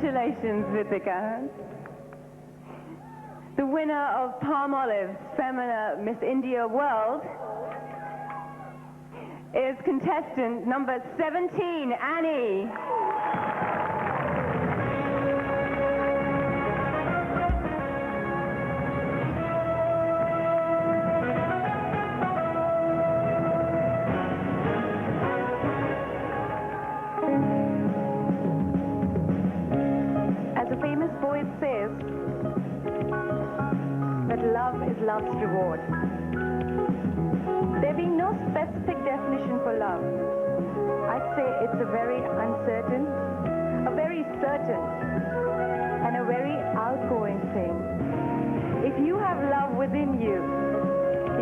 Congratulations, Ritika. The winner of Palmolive's Femina Miss India World is contestant number 17, Annie. Says that love is love's reward. There being no specific definition for love, I'd say it's a very uncertain, a very certain, and a very outgoing thing. If you have love within you,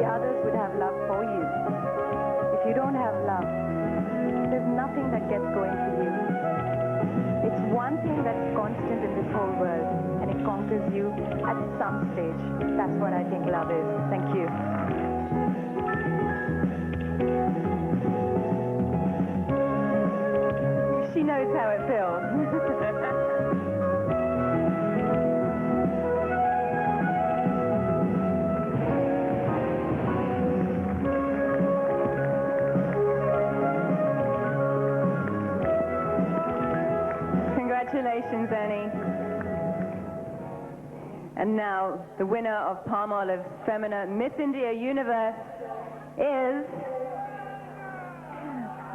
the others would have love for you. If you don't have love, there's nothing that gets going for you. It's one thing that's constant in this whole world, and it conquers you at some stage. That's what I think love is. Thank you. She knows how it feels. Congratulations, Annie. And now, the winner of Palmolive's Femina Miss India Universe is,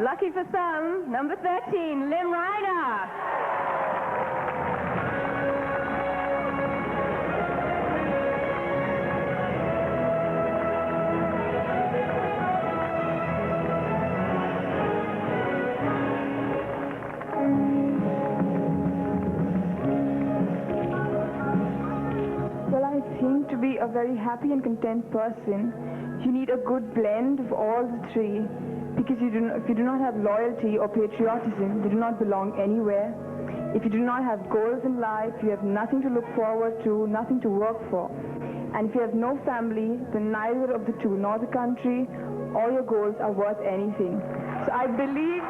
lucky for some, number 13, Lim Reiner. To be a very happy and content person, you need a good blend of all the three, because if you do not have loyalty or patriotism, you do not belong anywhere. If you do not have goals in life, you have nothing to look forward to, nothing to work for. And if you have no family, then neither of the two, nor the country or your goals, are worth anything. So I believe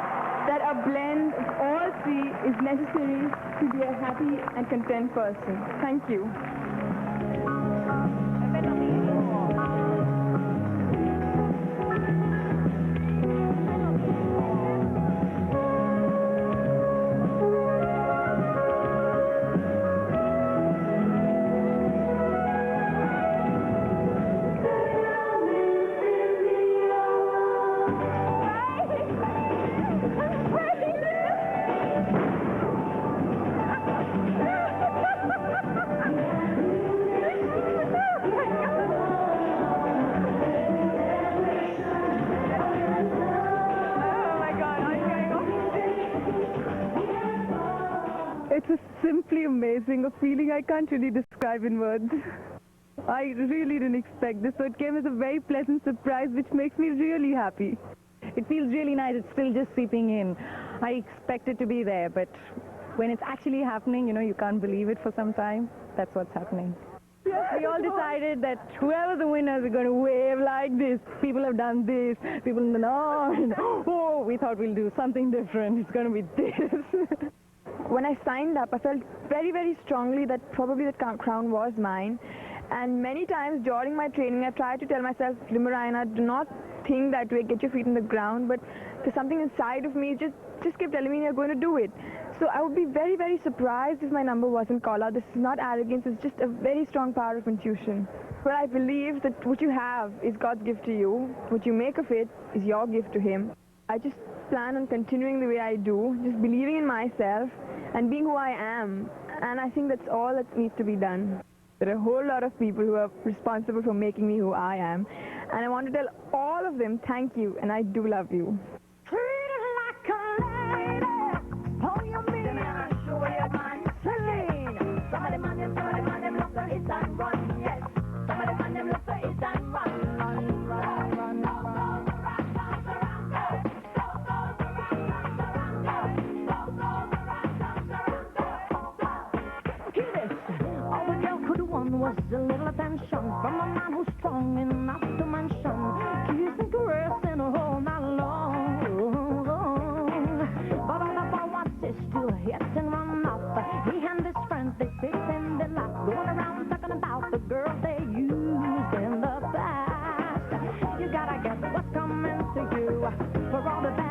that a blend of all three is necessary to be a happy and content person. Thank you. It's a simply amazing, a feeling I can't really describe in words. I really didn't expect this, so it came as a very pleasant surprise, which makes me really happy. It feels really nice. It's still just seeping in. I expect it to be there, but when it's actually happening, you know, you can't believe it for some time. That's what's happening. We all decided that whoever the winners are going to wave like this. People have done this, people in the north. Oh, we thought we'll do something different. It's going to be this. When I signed up, I felt very, very strongly that probably the crown was mine. And many times during my training, I tried to tell myself, Limarina, do not think that way, get your feet on the ground. But there's something inside of me, just kept telling me you're going to do it. So I would be very, very surprised if my number wasn't called out. This is not arrogance, it's just a very strong power of intuition. But I believe that what you have is God's gift to you. What you make of it is your gift to Him. I just plan on continuing the way I do, just believing in myself and being who I am. And I think that's all that needs to be done. There are a whole lot of people who are responsible for making me who I am. And I want to tell all of them thank you, and I do love you. Was a little attention from a man who's strong enough to mention kiss and caress and a whole night long. But all the boy wants is to hit and run up. He and his friends, they sit in the lap, going around talking about the girls they used in the past. You gotta guess what's coming to you for all the